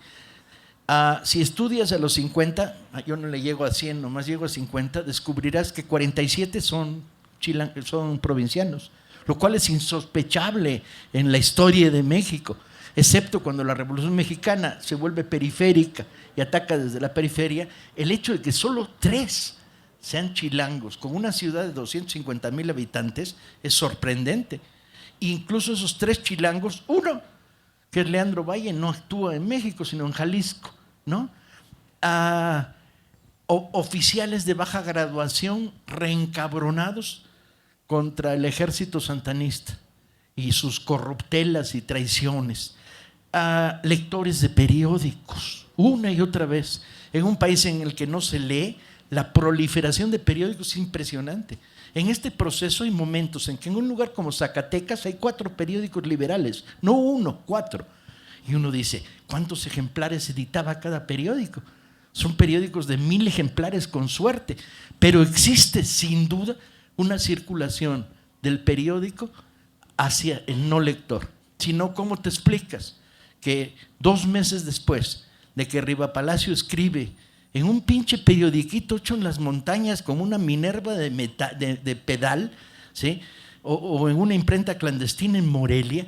Si estudias a los 50, yo no le llego a 100, nomás llego a 50, descubrirás que 47 son provincianos, lo cual es insospechable en la historia de México, excepto cuando la Revolución Mexicana se vuelve periférica y ataca desde la periferia. El hecho de que solo 3 sean chilangos con una ciudad de 250,000 habitantes es sorprendente. Incluso esos 3 chilangos, uno, que es Leandro Valle, no actúa en México, sino en Jalisco, ¿no? Oficiales de baja graduación reencabronados contra el ejército santanista y sus corruptelas y traiciones. Lectores de periódicos, una y otra vez, en un país en el que no se lee. La proliferación de periódicos es impresionante. En este proceso hay momentos en que en un lugar como Zacatecas hay 4 periódicos liberales, no 1, 4. Y uno dice, ¿cuántos ejemplares editaba cada periódico? Son periódicos de 1000 ejemplares con suerte, pero existe sin duda una circulación del periódico hacia el no lector. Si no, ¿cómo te explicas que 2 meses después de que Rivapalacio escribe en un pinche periodiquito hecho en las montañas con una Minerva de pedal, ¿sí? o en una imprenta clandestina en Morelia,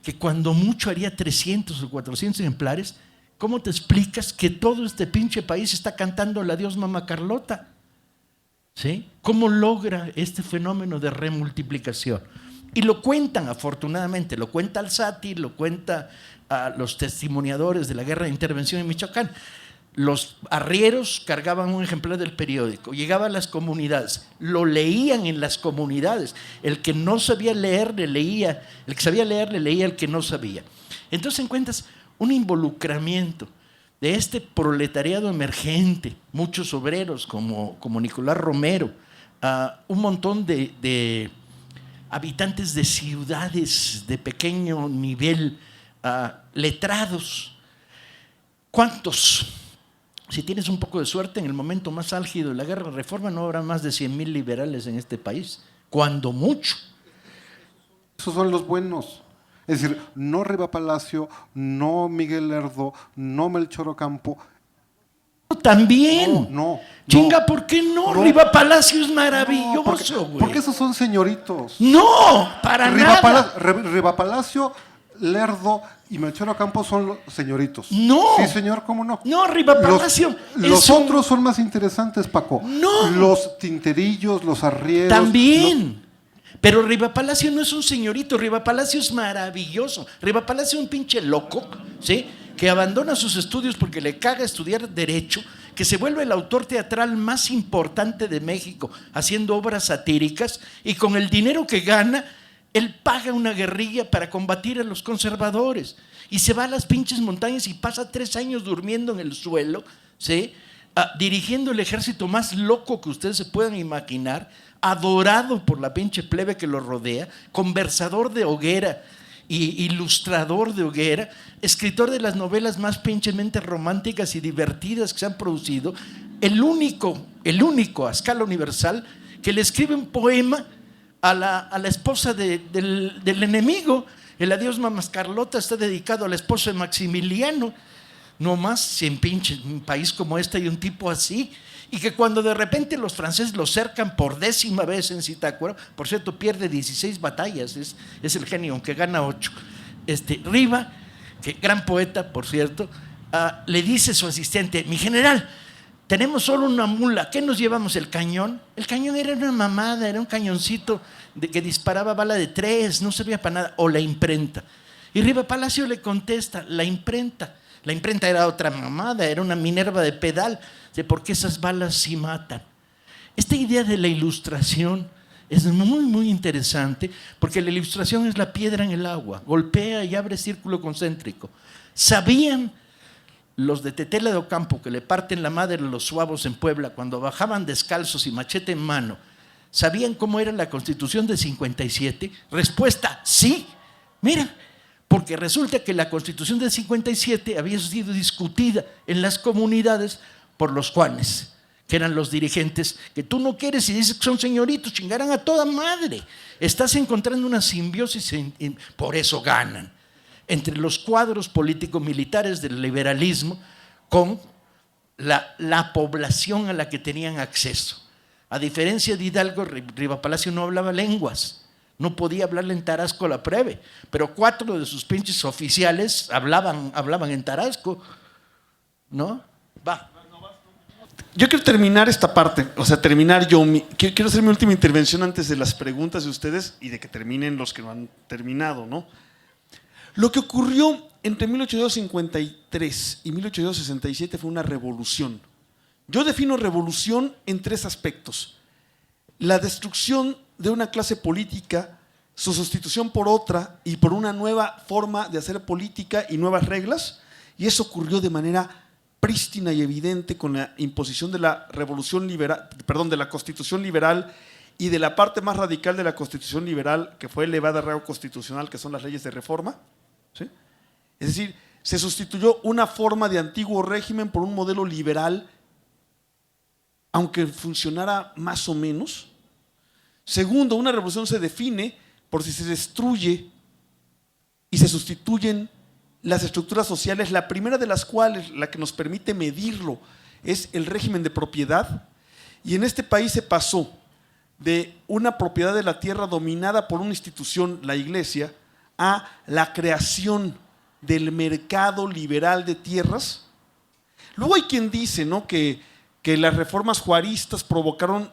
que cuando mucho haría 300 o 400 ejemplares, ¿cómo te explicas que todo este pinche país está cantando el adiós mamá Carlota? ¿Sí? ¿Cómo logra este fenómeno de remultiplicación? Y lo cuentan, afortunadamente, lo cuenta Alzati, lo cuenta a los testimoniadores de la guerra de intervención en Michoacán. Los arrieros cargaban un ejemplar del periódico, llegaban a las comunidades, lo leían en las comunidades. El que no sabía leer le leía, el que sabía leer le leía al que no sabía. Entonces encuentras un involucramiento de este proletariado emergente, muchos obreros como Nicolás Romero, un montón de habitantes de ciudades de pequeño nivel, letrados. ¿Cuántos? Si tienes un poco de suerte, en el momento más álgido de la guerra de reforma no habrá más de 100,000 liberales en este país, cuando mucho. Esos son los buenos. Es decir, no Riva Palacio, no Miguel Lerdo, no Melchor Ocampo. También. No. Chinga, ¿por qué no? No. Riva Palacio es maravilloso, güey. Porque esos son señoritos. No, para nada. Riva Palacio, Lerdo y Melchor Ocampo son los señoritos. No. Sí, señor, ¿cómo no? No, Riva Palacio. Los otros son más interesantes, Paco. No. Los tinterillos, los arrieros. También. Pero Riva Palacio no es un señorito, Riva Palacio es maravilloso. Riva Palacio es un pinche loco, ¿sí? Que abandona sus estudios porque le caga estudiar Derecho, que se vuelve el autor teatral más importante de México, haciendo obras satíricas, y con el dinero que gana, él paga una guerrilla para combatir a los conservadores. Y se va a las pinches montañas y pasa 3 años durmiendo en el suelo, ¿sí? Dirigiendo el ejército más loco que ustedes se puedan imaginar, adorado por la pinche plebe que lo rodea, conversador de hoguera y ilustrador de hoguera, escritor de las novelas más pinchemente románticas y divertidas que se han producido, el único a escala universal que le escribe un poema a la esposa del enemigo. El Adiós Mamás Carlota está dedicado a la esposa de Maximiliano. No más si en un país como este hay un tipo así, y que cuando de repente los franceses lo cercan por 10ª vez en Zitácuaro, por cierto, pierde 16 batallas, es el genio, aunque gana 8. Riva, que gran poeta, por cierto, le dice a su asistente: mi general, tenemos solo una mula, ¿qué nos llevamos? ¿El cañón? El cañón era una mamada, era un cañoncito que disparaba bala de 3, no servía para nada. O la imprenta. Y Riva Palacio le contesta: la imprenta. La imprenta era otra mamada, era una Minerva de pedal, de por qué esas balas sí matan. Esta idea de la ilustración es muy, muy interesante, porque la ilustración es la piedra en el agua, golpea y abre círculo concéntrico. ¿Sabían los de Tetela de Ocampo, que le parten la madre a los suavos en Puebla, cuando bajaban descalzos y machete en mano, sabían cómo era la Constitución de 57? Respuesta: sí. Mira, porque resulta que la Constitución del 57 había sido discutida en las comunidades por los Juanes, que eran los dirigentes, que tú no quieres y dices que son señoritos, chingarán a toda madre. Estás encontrando una simbiosis, por eso ganan, entre los cuadros político-militares del liberalismo con la población a la que tenían acceso. A diferencia de Hidalgo, Riva Palacio no hablaba lenguas. No podía hablarle en tarasco a la plebe, pero 4 de sus pinches oficiales hablaban en tarasco, ¿no? Va. Yo quiero terminar esta parte, quiero hacer mi última intervención antes de las preguntas de ustedes y de que terminen los que no han terminado, ¿no? Lo que ocurrió entre 1853 y 1867 fue una revolución. Yo defino revolución en 3 aspectos: la destrucción de una clase política, su sustitución por otra y por una nueva forma de hacer política y nuevas reglas, y eso ocurrió de manera prístina y evidente con la imposición de la revolución liberal, de la Constitución liberal y de la parte más radical de la Constitución liberal, que fue elevada a rango constitucional, que son las leyes de reforma, ¿sí? Es decir, se sustituyó una forma de antiguo régimen por un modelo liberal, aunque funcionara más o menos. Segundo, una revolución se define por si se destruye y se sustituyen las estructuras sociales, la primera de las cuales, la que nos permite medirlo, es el régimen de propiedad. Y en este país se pasó de una propiedad de la tierra dominada por una institución, la Iglesia, a la creación del mercado liberal de tierras. Luego hay quien dice, ¿no?, que las reformas juaristas provocaron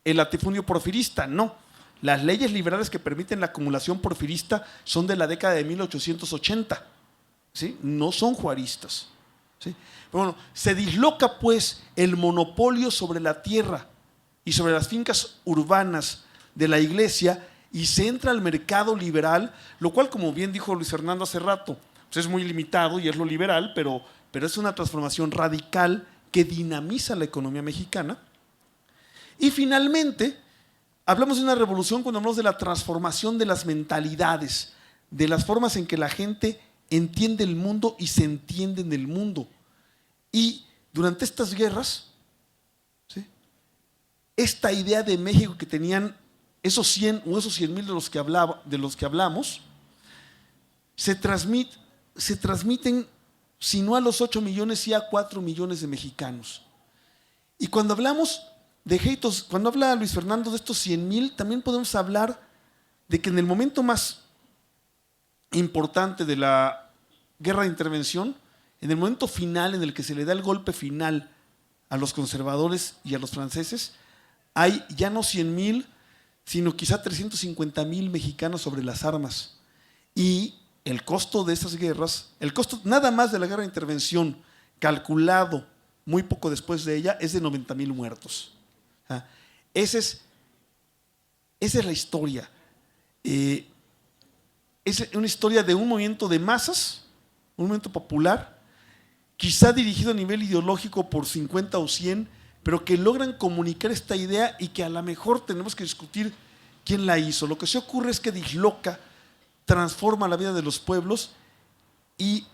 el latifundio porfirista. No, las leyes liberales que permiten la acumulación porfirista son de la década de 1880, ¿sí? No son juaristas, ¿sí? Pero bueno, se disloca pues el monopolio sobre la tierra y sobre las fincas urbanas de la Iglesia y se entra al mercado liberal, lo cual, como bien dijo Luis Fernando hace rato, pues es muy limitado y es lo liberal, pero es una transformación radical que dinamiza la economía mexicana. Y finalmente, hablamos de una revolución cuando hablamos de la transformación de las mentalidades, de las formas en que la gente entiende el mundo y se entiende en el mundo. Y durante estas guerras, ¿sí?, esta idea de México que tenían esos 100 o esos 100,000 de los que hablamos, se transmiten, si no a los 8 millones, sí a 4 millones de mexicanos. Y cuando hablamos de Heitos, cuando habla Luis Fernando de estos 100,000, también podemos hablar de que en el momento más importante de la guerra de intervención, en el momento final en el que se le da el golpe final a los conservadores y a los franceses, hay ya no 100,000, sino quizá 350,000 mexicanos sobre las armas. Y el costo de esas guerras, el costo nada más de la guerra de intervención, calculado muy poco después de ella, es de 90,000 muertos. Esa es la historia. Es una historia de un movimiento de masas, un movimiento popular, quizá dirigido a nivel ideológico por 50 o 100, pero que logran comunicar esta idea y que a lo mejor tenemos que discutir quién la hizo. Lo que se ocurre es que disloca, transforma la vida de los pueblos y,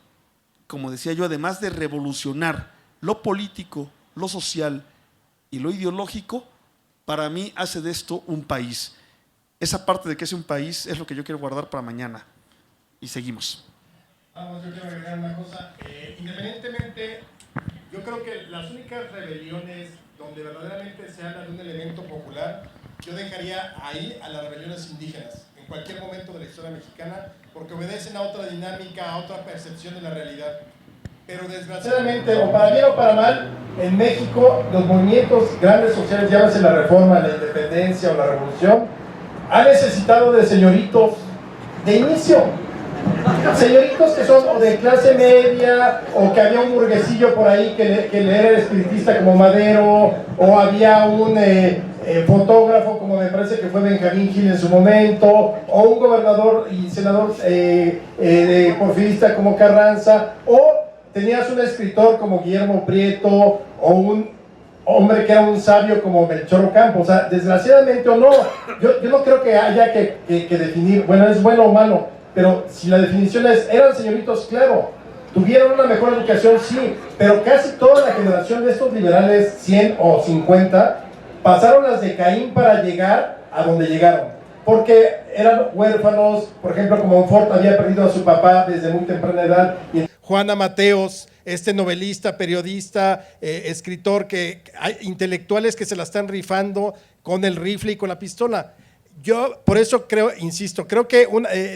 como decía yo, además de revolucionar lo político, lo social y lo ideológico, para mí hace de esto un país. Esa parte de que es un país es lo que yo quiero guardar para mañana. Y seguimos. Vamos, yo quiero agregar una cosa. Independientemente, yo creo que las únicas rebeliones donde verdaderamente se habla de un elemento popular, yo dejaría ahí a las rebeliones indígenas, en cualquier momento de la historia mexicana, porque obedecen a otra dinámica, a otra percepción de la realidad. Pero desgraciadamente, o para bien o para mal, en México los movimientos grandes sociales, llámese la reforma, la independencia o la revolución, han necesitado de señoritos de inicio. Señoritos que son o de clase media, o que había un burguesillo por ahí que le era espiritista como Madero, o había un fotógrafo como me parece que fue Benjamín Gil en su momento, o un gobernador y senador porfirista como Carranza, o tenías un escritor como Guillermo Prieto, o un hombre que era un sabio como Melchor Ocampo. O sea, desgraciadamente o no, yo no creo que haya que definir, bueno, es bueno o malo, pero si la definición es, eran señoritos, claro, tuvieron una mejor educación, sí, pero casi toda la generación de estos liberales, 100 o 50, pasaron las de Caín para llegar a donde llegaron, porque eran huérfanos, por ejemplo, como Ford había perdido a su papá desde muy temprana edad. Juana Mateos, este novelista, periodista, escritor, que hay intelectuales que se la están rifando con el rifle y con la pistola. Yo por eso creo, insisto, creo que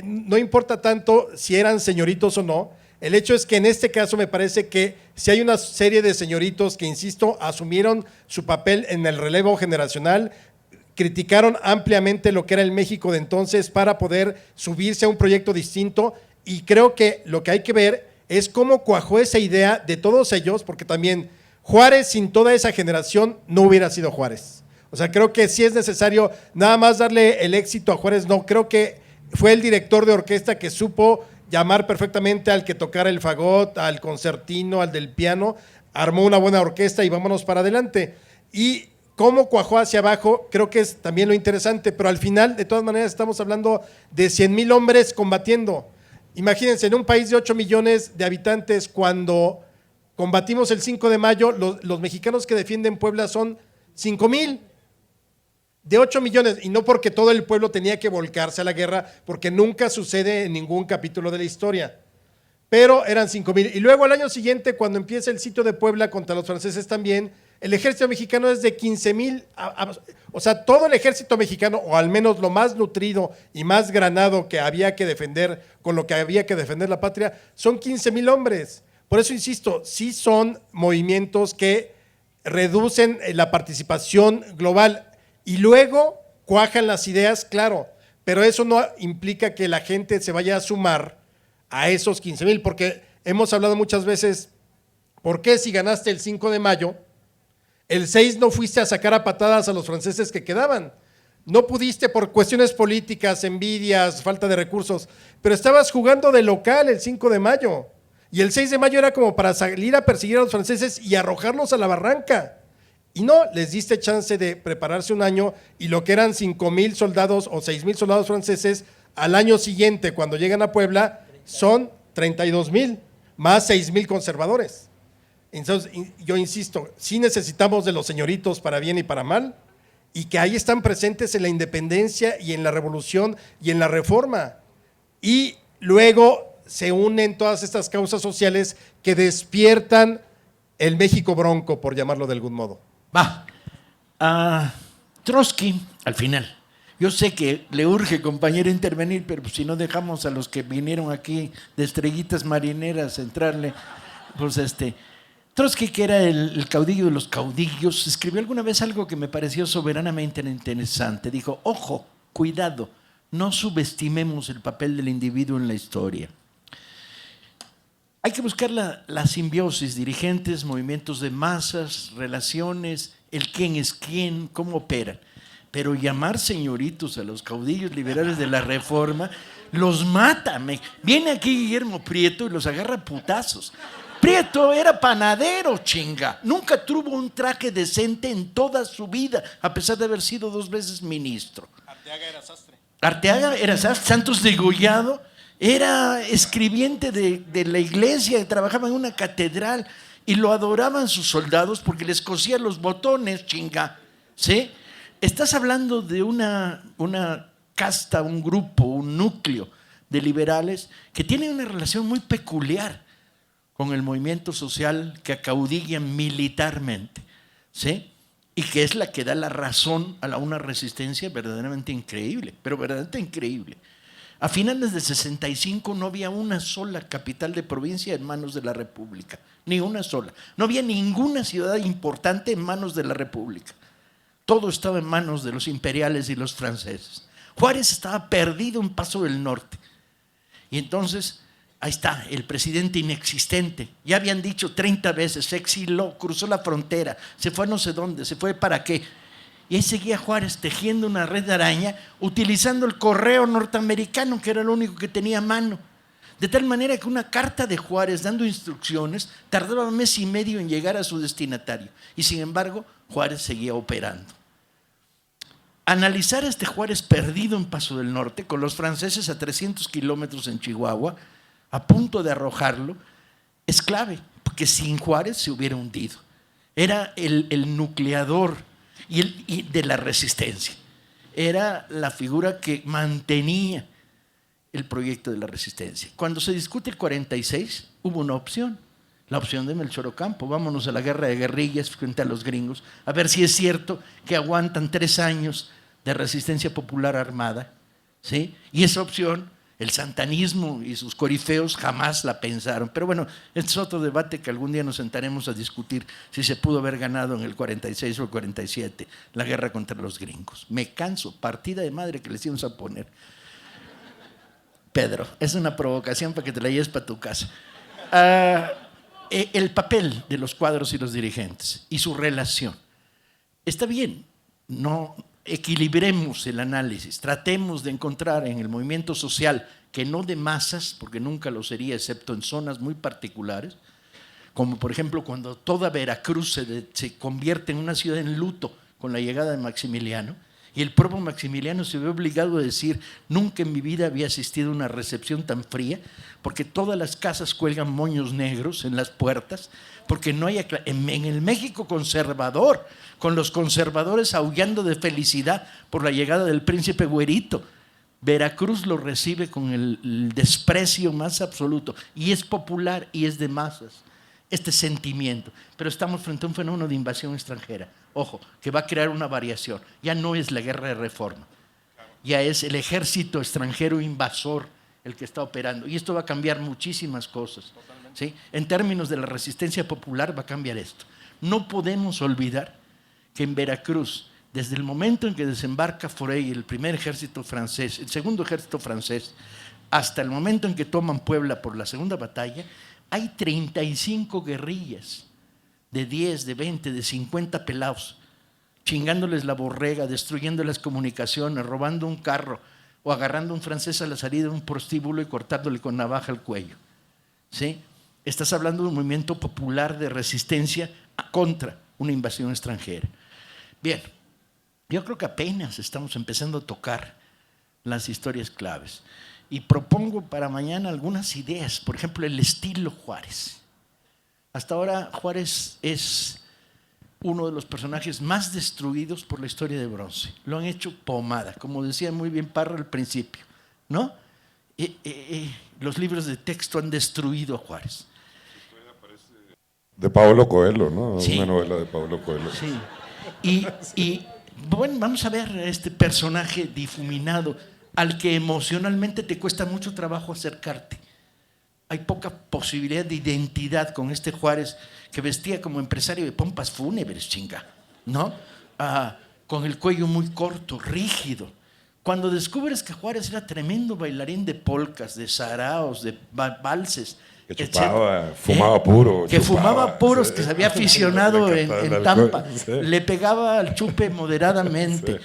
no importa tanto si eran señoritos o no. El hecho es que en este caso me parece que si hay una serie de señoritos que, insisto, asumieron su papel en el relevo generacional, criticaron ampliamente lo que era el México de entonces para poder subirse a un proyecto distinto, y creo que lo que hay que ver es cómo cuajó esa idea de todos ellos, porque también Juárez sin toda esa generación no hubiera sido Juárez. O sea, creo que sí es necesario nada más darle el éxito a Juárez, no, creo que fue el director de orquesta que supo llamar perfectamente al que tocara el fagot, al concertino, al del piano, armó una buena orquesta y vámonos para adelante. Y cómo cuajó hacia abajo, creo que es también lo interesante, pero al final, de todas maneras, estamos hablando de 100,000 hombres combatiendo. Imagínense, en un país de 8 millones de habitantes, cuando combatimos el 5 de mayo, los mexicanos que defienden Puebla son 5,000 de 8 millones, y no porque todo el pueblo tenía que volcarse a la guerra, porque nunca sucede en ningún capítulo de la historia, pero eran 5,000. Y luego al año siguiente, cuando empieza el sitio de Puebla contra los franceses también, el ejército mexicano es de 15,000, o sea, todo el ejército mexicano, o al menos lo más nutrido y más granado que había que defender, con lo que había que defender la patria, son 15,000 hombres. Por eso insisto, sí son movimientos que reducen la participación global y luego cuajan las ideas, claro, pero eso no implica que la gente se vaya a sumar a esos 15,000, porque hemos hablado muchas veces, ¿por qué si ganaste el 5 de mayo, el 6 no fuiste a sacar a patadas a los franceses que quedaban? No pudiste por cuestiones políticas, envidias, falta de recursos, pero estabas jugando de local el 5 de mayo, y el 6 de mayo era como para salir a perseguir a los franceses y arrojarlos a la barranca. Y no, les diste chance de prepararse un año, y lo que eran 5,000 soldados o 6,000 soldados franceses, al año siguiente, cuando llegan a Puebla, son 32,000, más 6,000 conservadores. Entonces, yo insisto, sí necesitamos de los señoritos para bien y para mal, y que ahí están presentes en la independencia y en la revolución y en la reforma. Y luego se unen todas estas causas sociales que despiertan el México bronco, por llamarlo de algún modo. Va. Trotsky, al final. Yo sé que le urge, compañero, intervenir, pero si no dejamos a los que vinieron aquí de estrellitas marineras entrarle, pues Trotsky, que era el caudillo de los caudillos, escribió alguna vez algo que me pareció soberanamente interesante. Dijo, ojo, cuidado, no subestimemos el papel del individuo en la historia. Hay que buscar la simbiosis, dirigentes, movimientos de masas, relaciones, el quién es quién, cómo operan. Pero llamar señoritos a los caudillos liberales de la Reforma los mata. Viene aquí Guillermo Prieto y los agarra a putazos. Prieto era panadero, chinga. Nunca tuvo un traje decente en toda su vida, a pesar de haber sido 2 veces ministro. Arteaga era sastre. Arteaga era sastre. Santos Degollado era escribiente de la iglesia, trabajaba en una catedral y lo adoraban sus soldados porque les cosía los botones, chinga. ¿Sí? Estás hablando de una casta, un grupo, un núcleo de liberales que tienen una relación muy peculiar con el movimiento social que acaudillan militarmente, ¿sí? Y que es la que da la razón a una resistencia verdaderamente increíble, pero verdaderamente increíble. A finales de 65 no había una sola capital de provincia en manos de la República, ni una sola. No había ninguna ciudad importante en manos de la República. Todo estaba en manos de los imperiales y los franceses. Juárez estaba perdido en Paso del Norte. Y entonces, ahí está, el presidente inexistente. Ya habían dicho 30 veces, se exiló, cruzó la frontera, se fue a no sé dónde, se fue para qué. Y ahí seguía Juárez tejiendo una red de araña, utilizando el correo norteamericano, que era lo único que tenía a mano. De tal manera que una carta de Juárez dando instrucciones tardaba 1 mes y medio en llegar a su destinatario. Y sin embargo, Juárez seguía operando. Analizar a este Juárez perdido en Paso del Norte, con los franceses a 300 kilómetros en Chihuahua, a punto de arrojarlo, es clave, porque sin Juárez se hubiera hundido. Era el nucleador y de la resistencia. Era la figura que mantenía el proyecto de la resistencia. Cuando se discute el 46, hubo una opción, la opción de Melchor Ocampo. Vámonos a la guerra de guerrillas frente a los gringos, a ver si es cierto que aguantan 3 años de resistencia popular armada, ¿sí? Y esa opción, el santanismo y sus corifeos jamás la pensaron. Pero bueno, este es otro debate que algún día nos sentaremos a discutir si se pudo haber ganado en el 46 o el 47 la guerra contra los gringos. Me canso, partida de madre que les íbamos a poner. Pedro, es una provocación para que te la lleves para tu casa. El papel de los cuadros y los dirigentes y su relación. Está bien, no equilibremos el análisis, tratemos de encontrar en el movimiento social, que no de masas, porque nunca lo sería, excepto en zonas muy particulares, como por ejemplo cuando toda Veracruz se convierte en una ciudad en luto con la llegada de Maximiliano, y el propio Maximiliano se ve obligado a decir, nunca en mi vida había asistido a una recepción tan fría, porque todas las casas cuelgan moños negros en las puertas, porque no hay en el México conservador, con los conservadores aullando de felicidad por la llegada del príncipe güerito, Veracruz lo recibe con el desprecio más absoluto, y es popular y es de masas este sentimiento, pero estamos frente a un fenómeno de invasión extranjera, ojo, que va a crear una variación. Ya no es la guerra de Reforma, ya es el ejército extranjero invasor el que está operando, y esto va a cambiar muchísimas cosas, ¿sí? En términos de la resistencia popular va a cambiar esto. No podemos olvidar que en Veracruz, desde el momento en que desembarca Forey, el primer ejército francés, el segundo ejército francés, hasta el momento en que toman Puebla por la segunda batalla, hay 35 guerrillas de 10, de 20, de 50 pelados, chingándoles la borrega, destruyendo las comunicaciones, robando un carro o agarrando a un francés a la salida de un prostíbulo y cortándole con navaja el cuello, ¿sí? Estás hablando de un movimiento popular de resistencia contra una invasión extranjera. Bien, yo creo que apenas estamos empezando a tocar las historias claves. Y propongo para mañana algunas ideas, por ejemplo, el estilo Juárez. Hasta ahora Juárez es uno de los personajes más destruidos por la historia de bronce. Lo han hecho pomada, como decía muy bien Parra al principio, ¿no? Los libros de texto han destruido a Juárez. De Paulo Coelho, ¿no? Sí. Una novela de Paulo Coelho. Sí. Y bueno, vamos a ver este personaje difuminado al que emocionalmente te cuesta mucho trabajo acercarte. Hay poca posibilidad de identidad con este Juárez que vestía como empresario de pompas fúnebres, chinga, ¿no? Con el cuello muy corto, rígido. Cuando descubres que Juárez era tremendo bailarín de polcas, de saraos, de valses, Que chupaba, fumaba puro. que chupaba, fumaba puros, sí. que se había aficionado Le en encantaba el Tampa, alcohol, sí. le pegaba al chupe moderadamente,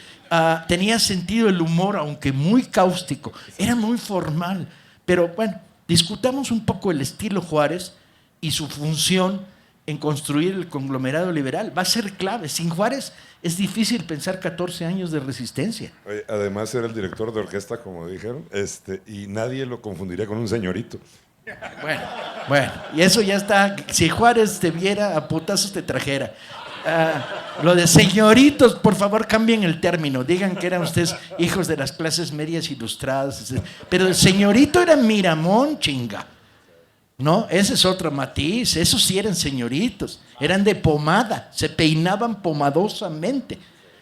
tenía sentido del humor, aunque muy cáustico, era muy formal. Pero bueno, discutamos un poco el estilo Juárez y su función en construir el conglomerado liberal. Va a ser clave. Sin Juárez es difícil pensar 14 años de resistencia. Oye, además era el director de orquesta, como dijeron, y nadie lo confundiría con un señorito. Bueno, y eso ya está. Si Juárez te viera, a putazos te trajera. Lo de señoritos, por favor, cambien el término. Digan que eran ustedes hijos de las clases medias ilustradas. Pero el señorito era Miramón, chinga. No, ese es otro matiz. Esos sí eran señoritos. Eran de pomada. Se peinaban pomadosamente.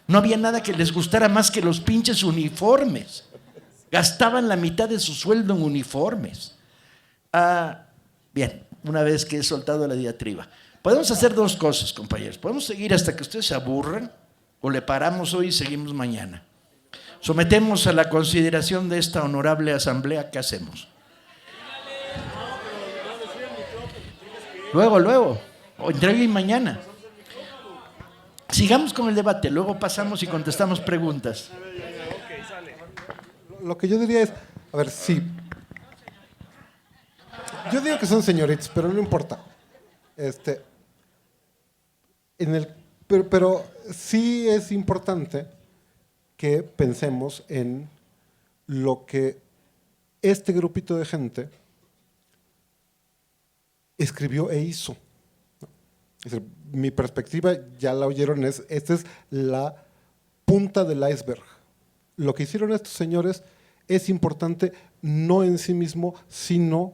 No había nada que les gustara más que los pinches uniformes. Gastaban la mitad de su sueldo en uniformes. Bien, una vez que he soltado la diatriba. Podemos hacer dos cosas, compañeros. Podemos seguir hasta que ustedes se aburran, o le paramos hoy y seguimos mañana. Sometemos a la consideración de esta honorable asamblea, ¿qué hacemos? Luego, o entreguen mañana. Sigamos con el debate, luego pasamos y contestamos preguntas. Lo que yo diría es, a ver, sí. Yo digo que son señoritos, pero no importa. Pero sí es importante que pensemos en lo que este grupito de gente escribió e hizo. Es decir, mi perspectiva, ya la oyeron, esta es la punta del iceberg. Lo que hicieron estos señores es importante no en sí mismo, sino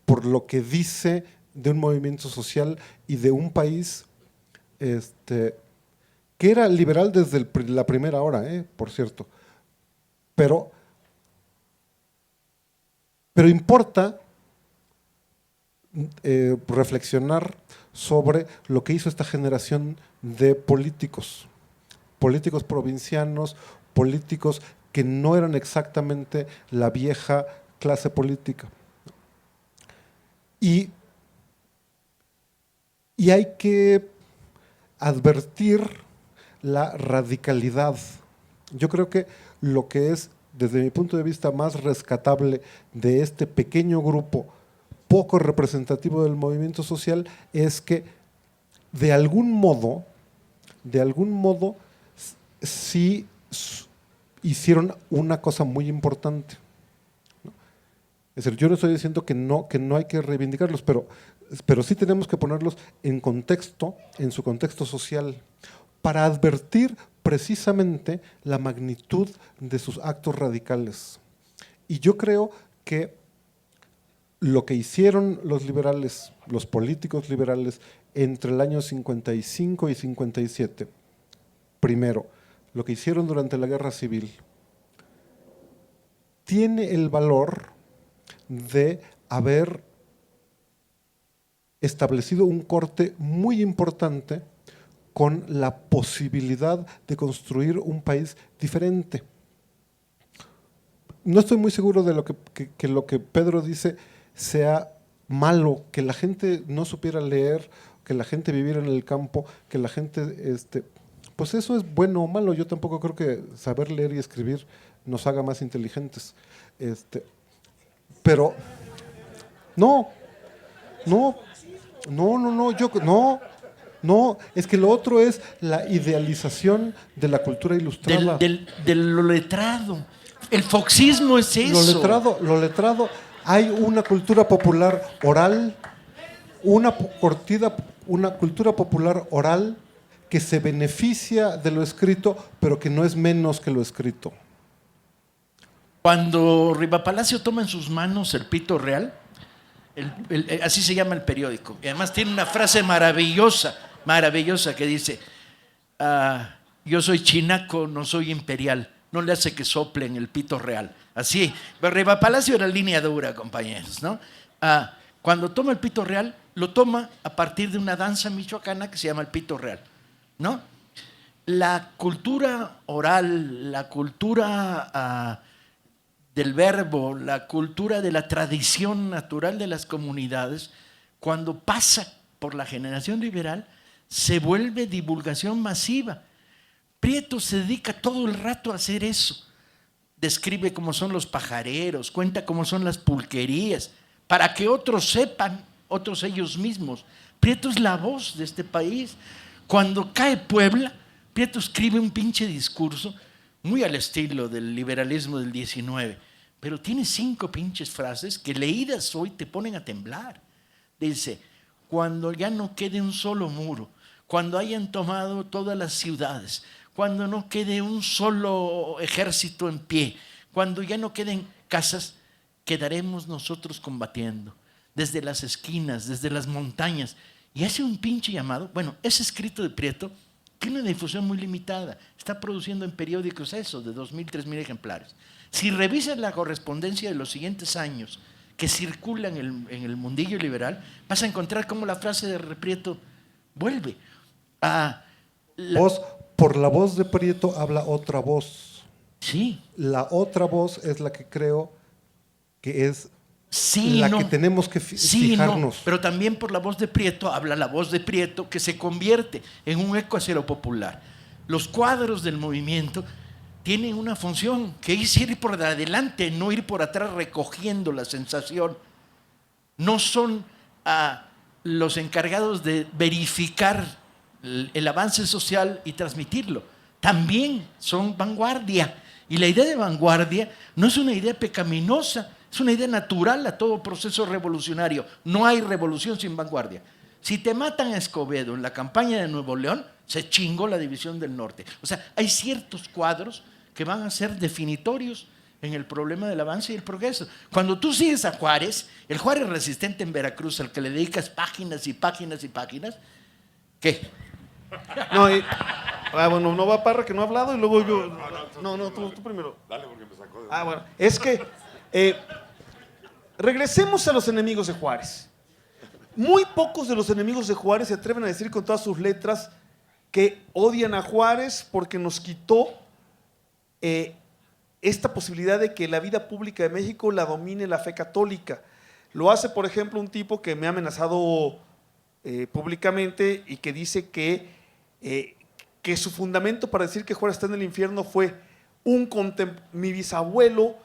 por lo que dice de un movimiento social y de un país que era liberal desde la primera hora, por cierto. Pero importa reflexionar sobre lo que hizo esta generación de políticos provincianos, políticos que no eran exactamente la vieja clase política. Y hay que advertir la radicalidad. Yo creo que lo que es, desde mi punto de vista, más rescatable de este pequeño grupo poco representativo del movimiento social es que de algún modo sí hicieron una cosa muy importante, ¿no? Es decir, yo no estoy diciendo que no hay que reivindicarlos, pero sí tenemos que ponerlos en contexto, en su contexto social, para advertir precisamente la magnitud de sus actos radicales. Y yo creo que lo que hicieron los liberales, los políticos liberales, entre el año 55 y 57, primero, lo que hicieron durante la Guerra Civil, tiene el valor de haber establecido un corte muy importante con la posibilidad de construir un país diferente. No estoy muy seguro de que lo que Pedro dice sea malo, que la gente no supiera leer, que la gente viviera en el campo, que la gente, pues eso es bueno o malo. Yo tampoco creo que saber leer y escribir nos haga más inteligentes. Pero no, es que lo otro es la idealización de la cultura ilustrada. De lo letrado. El foxismo es eso. Lo letrado, hay una cultura popular oral, una cultura popular oral que se beneficia de lo escrito, pero que no es menos que lo escrito. Cuando Rivapalacio toma en sus manos el pito real, así se llama el periódico, y además tiene una frase maravillosa que dice, yo soy chinaco, no soy imperial, no le hace que sople en el pito real. Así, pero Rivapalacio era línea dura, compañeros, ¿no? Cuando toma el pito real, lo toma a partir de una danza michoacana que se llama el pito real, ¿no? La cultura oral, la cultura del verbo, la cultura de la tradición natural de las comunidades, cuando pasa por la generación liberal, se vuelve divulgación masiva. Prieto se dedica todo el rato a hacer eso. Describe cómo son los pajareros, cuenta cómo son las pulquerías, para que otros sepan, otros ellos mismos. Prieto es la voz de este país. Cuando cae Puebla, Prieto escribe un pinche discurso muy al estilo del liberalismo del 19, pero tiene 5 pinches frases que leídas hoy te ponen a temblar. Dice, cuando ya no quede un solo muro, cuando hayan tomado todas las ciudades, cuando no quede un solo ejército en pie, cuando ya no queden casas, quedaremos nosotros combatiendo, desde las esquinas, desde las montañas. Y hace un pinche llamado. Bueno, ese escrito de Prieto tiene una difusión muy limitada. Está produciendo en periódicos eso, de 2.000, 3.000 ejemplares. Si revisas la correspondencia de los siguientes años que circula en el mundillo liberal, vas a encontrar cómo la frase de Prieto vuelve. Por la voz de Prieto habla otra voz. Sí. La otra voz es la que creo que es sí, la no. que tenemos que fijarnos. No, pero también por la voz de Prieto habla la voz de Prieto, que se convierte en un eco hacia lo popular. Los cuadros del movimiento tienen una función, que es ir por adelante, no ir por atrás recogiendo la sensación. No son los encargados de verificar el avance social y transmitirlo. También son vanguardia. Y la idea de vanguardia no es una idea pecaminosa, es una idea natural a todo proceso revolucionario. No hay revolución sin vanguardia. Si te matan a Escobedo en la campaña de Nuevo León, se chingó la división del norte. O sea, hay ciertos cuadros que van a ser definitorios en el problema del avance y el progreso. Cuando tú sigues a Juárez, el Juárez resistente en Veracruz, al que le dedicas páginas y páginas y páginas, ¿qué? No, bueno, no va Parra, que no ha hablado, y luego yo... No, tú primero. Dale, porque me sacó de... Bueno, es que... regresemos a los enemigos de Juárez. Muy pocos de los enemigos de Juárez se atreven a decir con todas sus letras que odian a Juárez porque nos quitó esta posibilidad de que la vida pública de México la domine la fe católica. Lo hace, por ejemplo, un tipo que me ha amenazado públicamente y que dice que su fundamento para decir que Juárez está en el infierno fue mi bisabuelo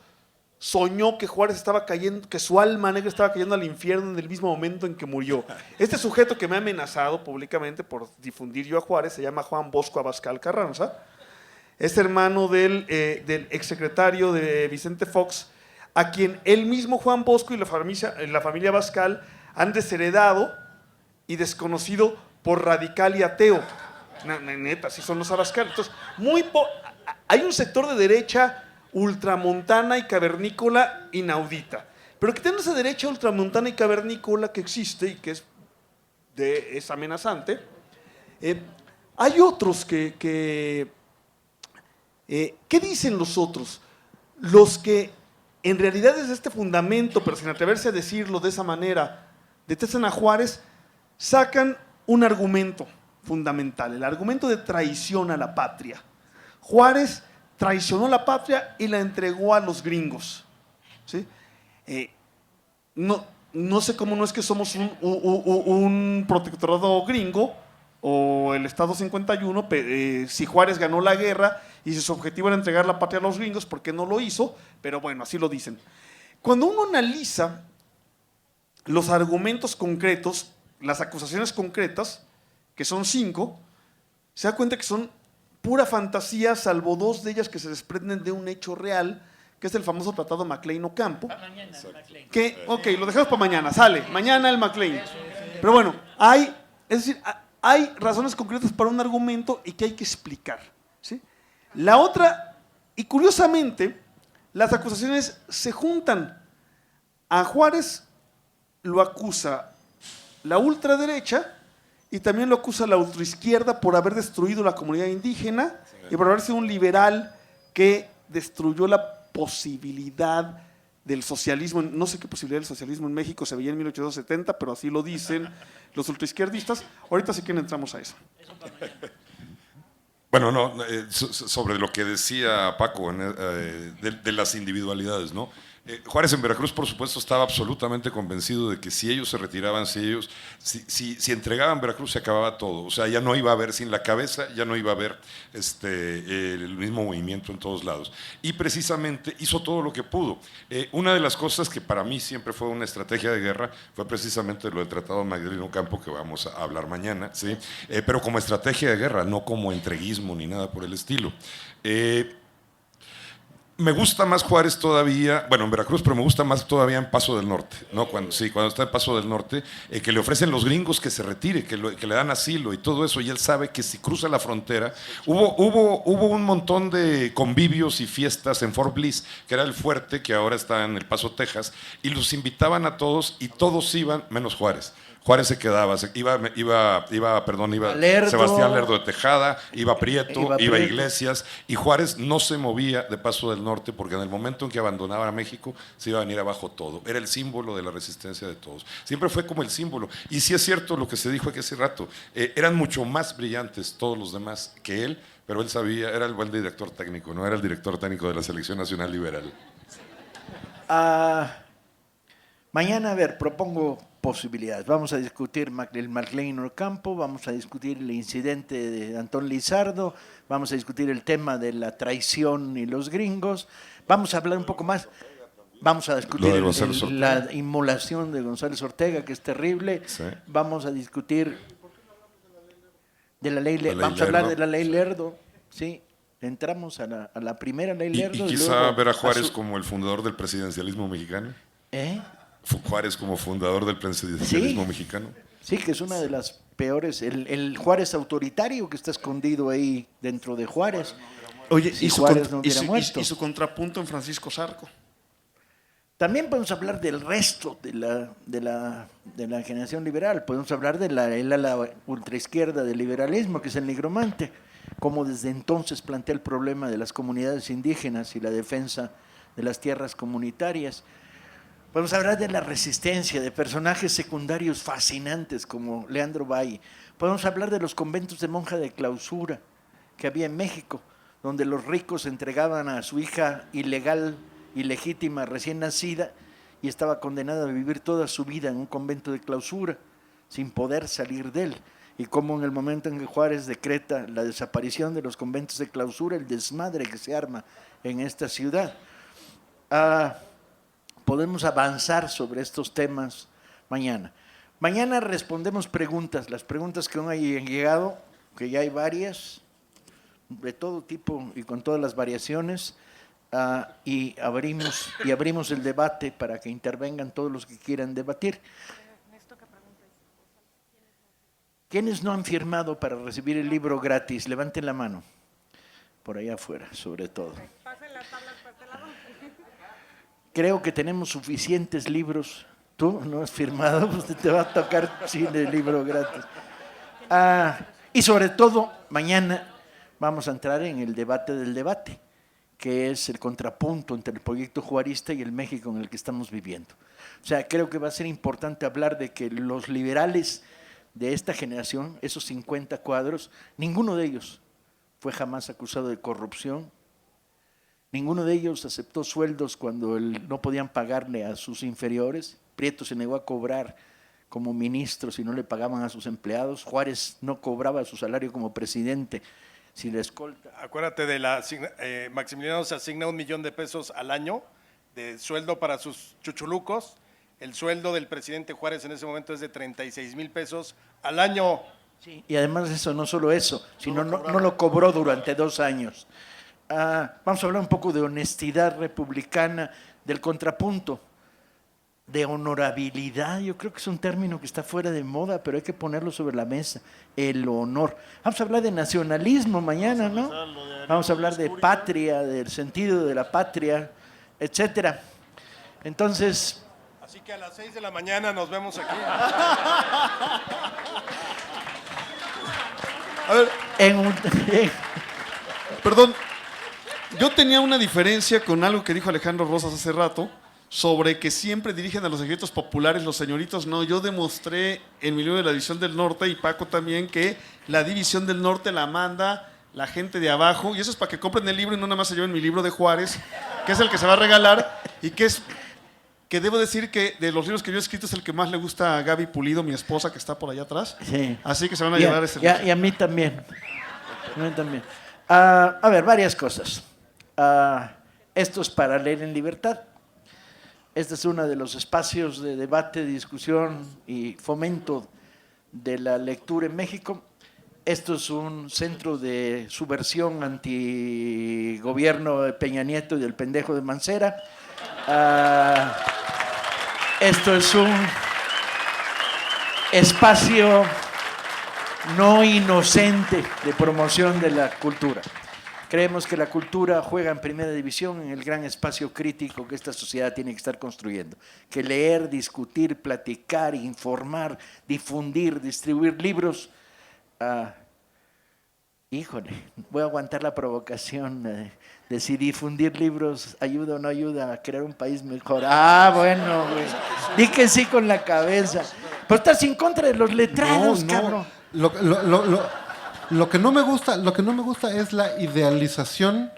soñó que Juárez estaba cayendo, que su alma negra estaba cayendo al infierno en el mismo momento en que murió. Este sujeto que me ha amenazado públicamente por difundir yo a Juárez se llama Juan Bosco Abascal Carranza. Es hermano del exsecretario de Vicente Fox, a quien él mismo, Juan Bosco, y la familia Abascal han desheredado y desconocido por radical y ateo. Neta, así son los Abascal. Entonces, hay un sector de derecha ultramontana y cavernícola inaudita. Pero quitando esa derecha ultramontana y cavernícola que existe y que es amenazante, hay otros ¿qué dicen los otros? Los que en realidad desde este fundamento, pero sin atreverse a decirlo de esa manera, detestan a Juárez, sacan un argumento fundamental, el argumento de traición a la patria. Juárez traicionó la patria y la entregó a los gringos. ¿Sí? No sé cómo no es que somos un protectorado gringo o el Estado 51, si Juárez ganó la guerra y si su objetivo era entregar la patria a los gringos, ¿por qué no lo hizo? Pero bueno, así lo dicen. Cuando uno analiza los argumentos concretos, las acusaciones concretas, que son 5, se da cuenta que son pura fantasía, salvo 2 de ellas que se desprenden de un hecho real, que es el famoso tratado MacLean-Ocampo. Que, ok, lo dejamos para mañana, sale, mañana el MacLean. Pero bueno, es decir, hay razones concretas para un argumento y que hay que explicar, ¿sí? La otra, y curiosamente, las acusaciones se juntan. A Juárez lo acusa la ultraderecha y también lo acusa la ultraizquierda por haber destruido la comunidad indígena y por haber sido un liberal que destruyó la posibilidad del socialismo. No sé qué posibilidad del socialismo en México se veía en 1870, pero así lo dicen los ultraizquierdistas. Ahorita sí que no entramos a eso. Bueno, no, sobre lo que decía Paco de las individualidades, ¿no? Juárez en Veracruz, por supuesto, estaba absolutamente convencido de que si ellos se retiraban, si entregaban Veracruz, se acababa todo. O sea, ya no iba a haber, sin la cabeza, ya no iba a haber el mismo movimiento en todos lados. Y precisamente hizo todo lo que pudo. Una de las cosas que para mí siempre fue una estrategia de guerra fue precisamente lo del Tratado MacLean-Ocampo, que vamos a hablar mañana, ¿sí? Pero como estrategia de guerra, no como entreguismo ni nada por el estilo. Me gusta más Juárez todavía, bueno, en Veracruz, pero me gusta más todavía en Paso del Norte, ¿no? Cuando está en Paso del Norte, que le ofrecen los gringos que se retire, que le dan asilo y todo eso, y él sabe que si cruza la frontera, hubo un montón de convivios y fiestas en Fort Bliss, que era el fuerte que ahora está en El Paso, Texas, y los invitaban a todos y todos iban, menos Juárez. Juárez se quedaba, iba Lerdo, Sebastián Lerdo de Tejada, iba Prieto, iba Iglesias, y Juárez no se movía de Paso del Norte porque en el momento en que abandonaba México se iba a venir abajo todo. Era el símbolo de la resistencia de todos. Siempre fue como el símbolo. Y sí es cierto lo que se dijo aquí hace rato, eran mucho más brillantes todos los demás que él, pero él sabía, era el buen director técnico, no era el director técnico de la Selección Nacional Liberal. Mañana, a ver, propongo posibilidades. Vamos a discutir el MacLean-Ocampo, vamos a discutir el incidente de Antón Lizardo, vamos a discutir el tema de la traición y los gringos, vamos a hablar un poco más, vamos a discutir la inmolación de González Ortega, que es terrible, sí. Vamos a discutir de la ley Lerdo, vamos a hablar de la ley Lerdo, sí. Entramos a la primera ley Lerdo. Y quizá ver a Juárez como el fundador del presidencialismo mexicano. Juárez como fundador del presidencialismo mexicano. Sí, que es una de las peores, el Juárez autoritario que está escondido ahí dentro de Juárez. Oye, si Juárez no hubiera muerto. Y su contrapunto en Francisco Zarco. También podemos hablar del resto de la generación liberal, podemos hablar de la ultraizquierda del liberalismo, que es el nigromante, como desde entonces plantea el problema de las comunidades indígenas y la defensa de las tierras comunitarias. Podemos hablar de la resistencia, de personajes secundarios fascinantes como Leandro Valle. Podemos hablar de los conventos de monja de clausura que había en México, donde los ricos entregaban a su hija ilegal, ilegítima, recién nacida, y estaba condenada a vivir toda su vida en un convento de clausura, sin poder salir de él. Y como en el momento en que Juárez decreta la desaparición de los conventos de clausura, el desmadre que se arma en esta ciudad. Podemos avanzar sobre estos temas mañana. Mañana respondemos preguntas, las preguntas que aún han llegado, que ya hay varias, de todo tipo y con todas las variaciones, y abrimos el debate para que intervengan todos los que quieran debatir. ¿Quiénes no han firmado para recibir el libro gratis? Levanten la mano. Por allá afuera, sobre todo. Creo que tenemos suficientes libros. ¿Tú no has firmado? Pues te va a tocar sin el libro gratis. Y sobre todo, mañana vamos a entrar en el debate del debate, que es el contrapunto entre el proyecto juarista y el México en el que estamos viviendo. O sea, creo que va a ser importante hablar de que los liberales de esta generación, esos 50 cuadros, ninguno de ellos fue jamás acusado de corrupción. Ninguno de ellos aceptó sueldos cuando no podían pagarle a sus inferiores. Prieto se negó a cobrar como ministro si no le pagaban a sus empleados. Juárez no cobraba su salario como presidente si la escolta. Acuérdate de Maximiliano se asigna $1 millón al año de sueldo para sus chuchulucos. El sueldo del presidente Juárez en ese momento es de $36,000 al año. Sí, y además eso, no solo eso, sino no lo cobró durante 2 años. Vamos a hablar un poco de honestidad republicana, del contrapunto, de honorabilidad. Yo creo que es un término que está fuera de moda, pero hay que ponerlo sobre la mesa. El honor. Vamos a hablar de nacionalismo mañana, ¿no? Vamos a hablar de patria, del sentido de la patria, etcétera. Entonces, Así que a las 6 de la mañana nos vemos aquí. A ver, en perdón, yo tenía una diferencia con algo que dijo Alejandro Rosas hace rato sobre que siempre dirigen a los ejércitos populares, los señoritos. No, yo demostré en mi libro de la División del Norte, y Paco también, que la División del Norte la manda la gente de abajo, y eso es para que compren el libro y no nada más se lleven mi libro de Juárez, que es el que se va a regalar, y que debo decir que de los libros que yo he escrito es el que más le gusta a Gaby Pulido, mi esposa, que está por allá atrás. Sí. Así que se van a llevar ese libro. Y a mí también. A mí también. A ver, varias cosas. Esto es para leer en libertad. Este es uno de los espacios de debate, discusión y fomento de la lectura en México. Esto es un centro de subversión antigobierno de Peña Nieto y del pendejo de Mancera. Esto es un espacio no inocente de promoción de la cultura. Creemos que la cultura juega en primera división en el gran espacio crítico que esta sociedad tiene que estar construyendo. Que leer, discutir, platicar, informar, difundir, distribuir libros. Híjole, voy a aguantar la provocación de si difundir libros ayuda o no ayuda a crear un país mejor. Bueno, güey. Di que sí con la cabeza. Pero estás en contra de los letrados, cabrón. Lo que no me gusta es la idealización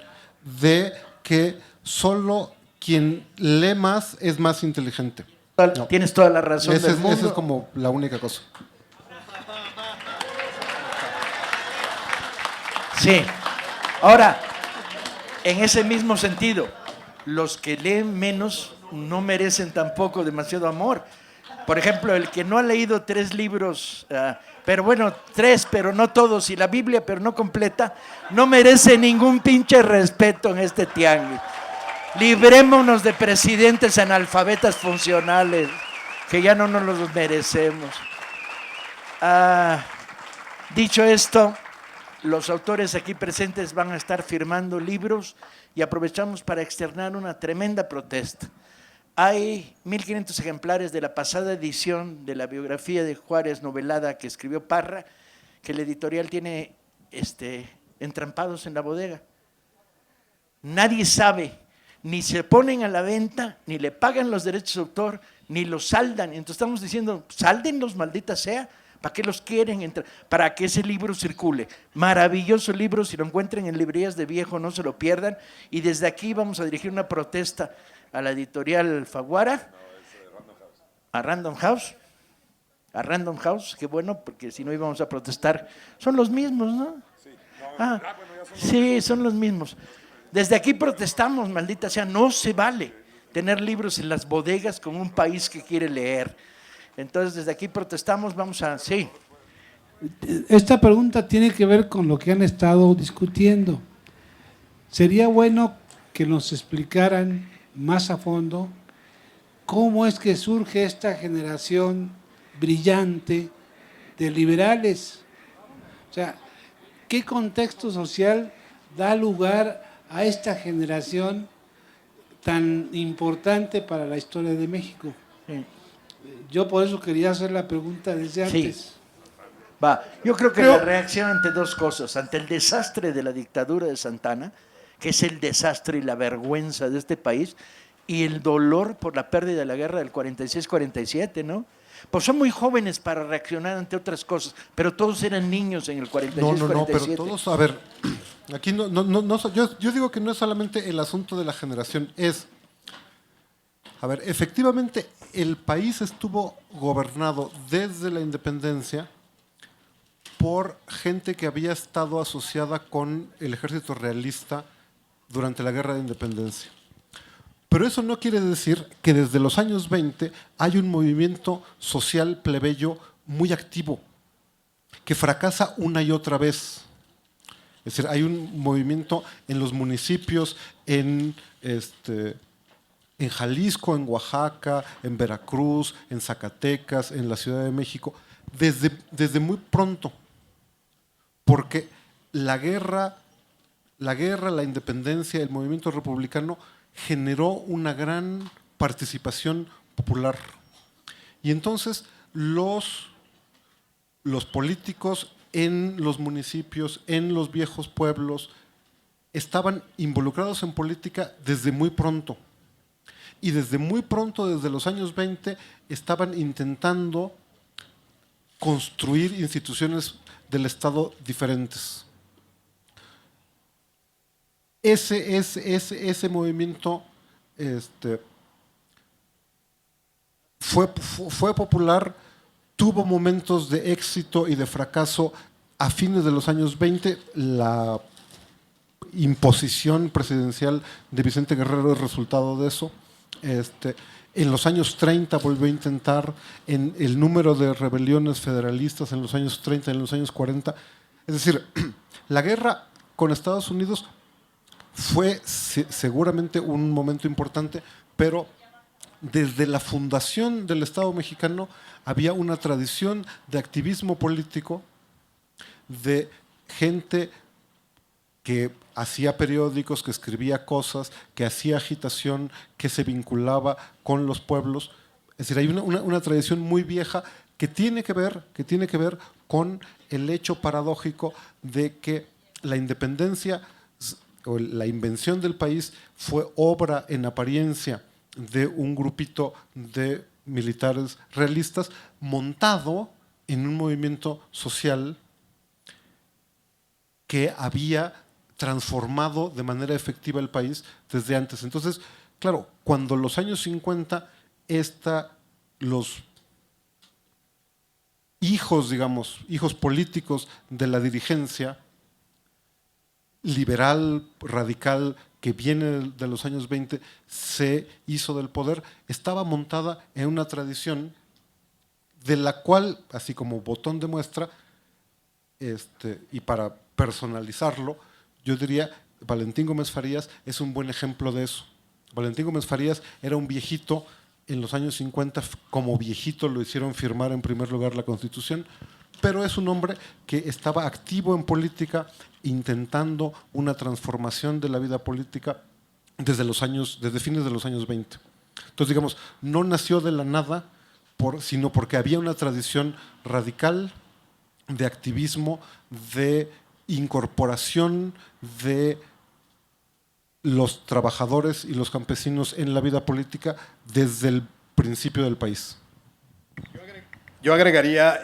de que solo quien lee más es más inteligente. No. Tienes toda la razón del mundo. Esa es como la única cosa. Sí. Ahora, en ese mismo sentido, los que leen menos no merecen tampoco demasiado amor. Por ejemplo, el que no ha leído 3 libros, pero bueno, 3, pero no todos, y la Biblia, pero no completa, no merece ningún pinche respeto en este tianguis. Librémonos de presidentes analfabetas funcionales, que ya no nos los merecemos. Dicho esto, los autores aquí presentes van a estar firmando libros y aprovechamos para externar una tremenda protesta. Hay 1.500 ejemplares de la pasada edición de la biografía de Juárez novelada que escribió Parra, que el editorial tiene entrampados en la bodega. Nadie sabe, ni se ponen a la venta, ni le pagan los derechos de autor, ni los saldan. Entonces estamos diciendo, sáldenlos, maldita sea. ¿Para qué los quieren? Para que ese libro circule. Maravilloso libro, si lo encuentran en librerías de viejo, no se lo pierdan. Y desde aquí vamos a dirigir una protesta a la editorial Faguara, a Random House, qué bueno, porque si no íbamos a protestar. Son los mismos, ¿no? Sí, son los mismos. Desde aquí protestamos, maldita sea, no se vale tener libros en las bodegas con un país que quiere leer. Entonces, desde aquí protestamos, sí. Esta pregunta tiene que ver con lo que han estado discutiendo. Sería bueno que nos explicaran más a fondo cómo es que surge esta generación brillante de liberales. O sea, ¿qué contexto social da lugar a esta generación tan importante para la historia de México? Sí. Yo por eso quería hacer la pregunta desde antes. Sí. Yo creo que la reacción ante 2 cosas, ante el desastre de la dictadura de Santana, que es el desastre y la vergüenza de este país, y el dolor por la pérdida de la guerra del 46-47, ¿no? Pues son muy jóvenes para reaccionar ante otras cosas, pero todos eran niños en el 46-47. No, pero todos, a ver, aquí yo digo que no es solamente el asunto de la generación, a ver, efectivamente el país estuvo gobernado desde la independencia por gente que había estado asociada con el ejército realista durante la Guerra de Independencia. Pero eso no quiere decir que desde los años 20 hay un movimiento social plebeyo muy activo, que fracasa una y otra vez. Es decir, hay un movimiento en los municipios, en Jalisco, en Oaxaca, en Veracruz, en Zacatecas, en la Ciudad de México, desde muy pronto, porque la guerra, la independencia, el movimiento republicano generó una gran participación popular. Y entonces los políticos en los municipios, en los viejos pueblos, estaban involucrados en política desde muy pronto. Y desde muy pronto, desde los años 20, estaban intentando construir instituciones del Estado diferentes. Ese movimiento fue popular, tuvo momentos de éxito y de fracaso a fines de los años 20. La imposición presidencial de Vicente Guerrero es resultado de eso. En los años 30 volvió a intentar, en el número de rebeliones federalistas en los años 30 y en los años 40. Es decir, la guerra con Estados Unidos fue seguramente un momento importante, pero desde la fundación del Estado mexicano había una tradición de activismo político, de gente que hacía periódicos, que escribía cosas, que hacía agitación, que se vinculaba con los pueblos. Es decir, hay una tradición muy vieja que tiene que ver con el hecho paradójico de que la independencia o la invención del país fue obra en apariencia de un grupito de militares realistas montado en un movimiento social que había transformado de manera efectiva el país desde antes. Entonces, claro, cuando los años 50, los hijos, digamos, hijos políticos de la dirigencia liberal, radical, que viene de los años 20, se hizo del poder, estaba montada en una tradición de la cual, así como botón de muestra, y para personalizarlo, yo diría, Valentín Gómez Farías es un buen ejemplo de eso. Valentín Gómez Farías era un viejito en los años 50, como viejito lo hicieron firmar en primer lugar la Constitución, pero es un hombre que estaba activo en política, intentando una transformación de la vida política desde fines de los años 20. Entonces, digamos, no nació de la nada, sino porque había una tradición radical de activismo, de incorporación de los trabajadores y los campesinos en la vida política desde el principio del país. Yo agregaría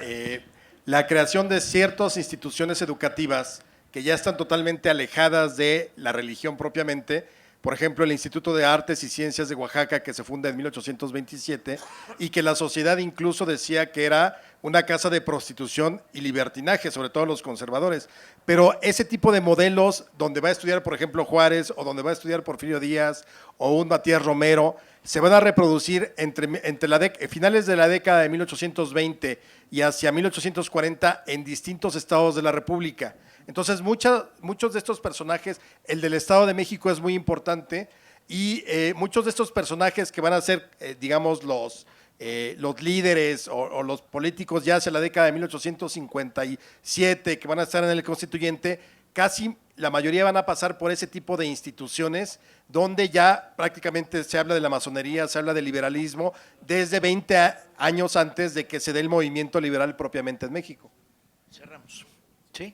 la creación de ciertas instituciones educativas que ya están totalmente alejadas de la religión propiamente. Por ejemplo, el Instituto de Artes y Ciencias de Oaxaca, que se funda en 1827, y que la sociedad incluso decía que era una casa de prostitución y libertinaje, sobre todo los conservadores. Pero ese tipo de modelos, donde va a estudiar, por ejemplo, Juárez, o donde va a estudiar Porfirio Díaz, o un Matías Romero, se van a reproducir entre finales de la década de 1820 y hacia 1840 en distintos estados de la República. Entonces, muchos de estos personajes, el del Estado de México es muy importante, y muchos de estos personajes que van a ser, digamos, los líderes o los políticos ya hacia la década de 1857, que van a estar en el Constituyente, casi la mayoría van a pasar por ese tipo de instituciones donde ya prácticamente se habla de la masonería, se habla del liberalismo, desde 20 años antes de que se dé el movimiento liberal propiamente en México. Cerramos. ¿Sí?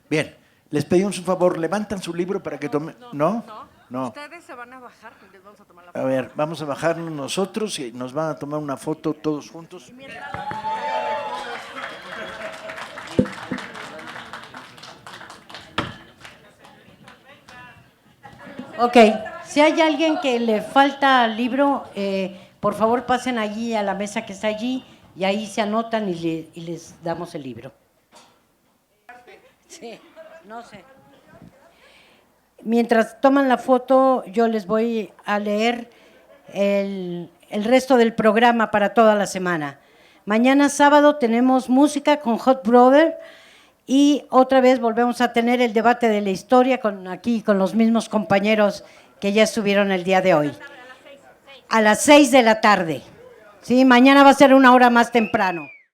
Bien, les pedimos un favor, levantan su libro para que tomen… ¿No? No. Ustedes se van a bajar y les vamos a tomar la foto. A ver, vamos a bajarnos nosotros y nos van a tomar una foto todos juntos. Ok, si hay alguien que le falta libro, por favor pasen allí a la mesa que está allí y ahí se anotan y les damos el libro. Sí, no sé. Mientras toman la foto, yo les voy a leer el resto del programa para toda la semana. Mañana sábado tenemos música con Hot Brother y otra vez volvemos a tener el debate de la historia aquí con los mismos compañeros que ya estuvieron el día de hoy. A las 6 de la tarde. Sí, mañana va a ser una hora más temprano.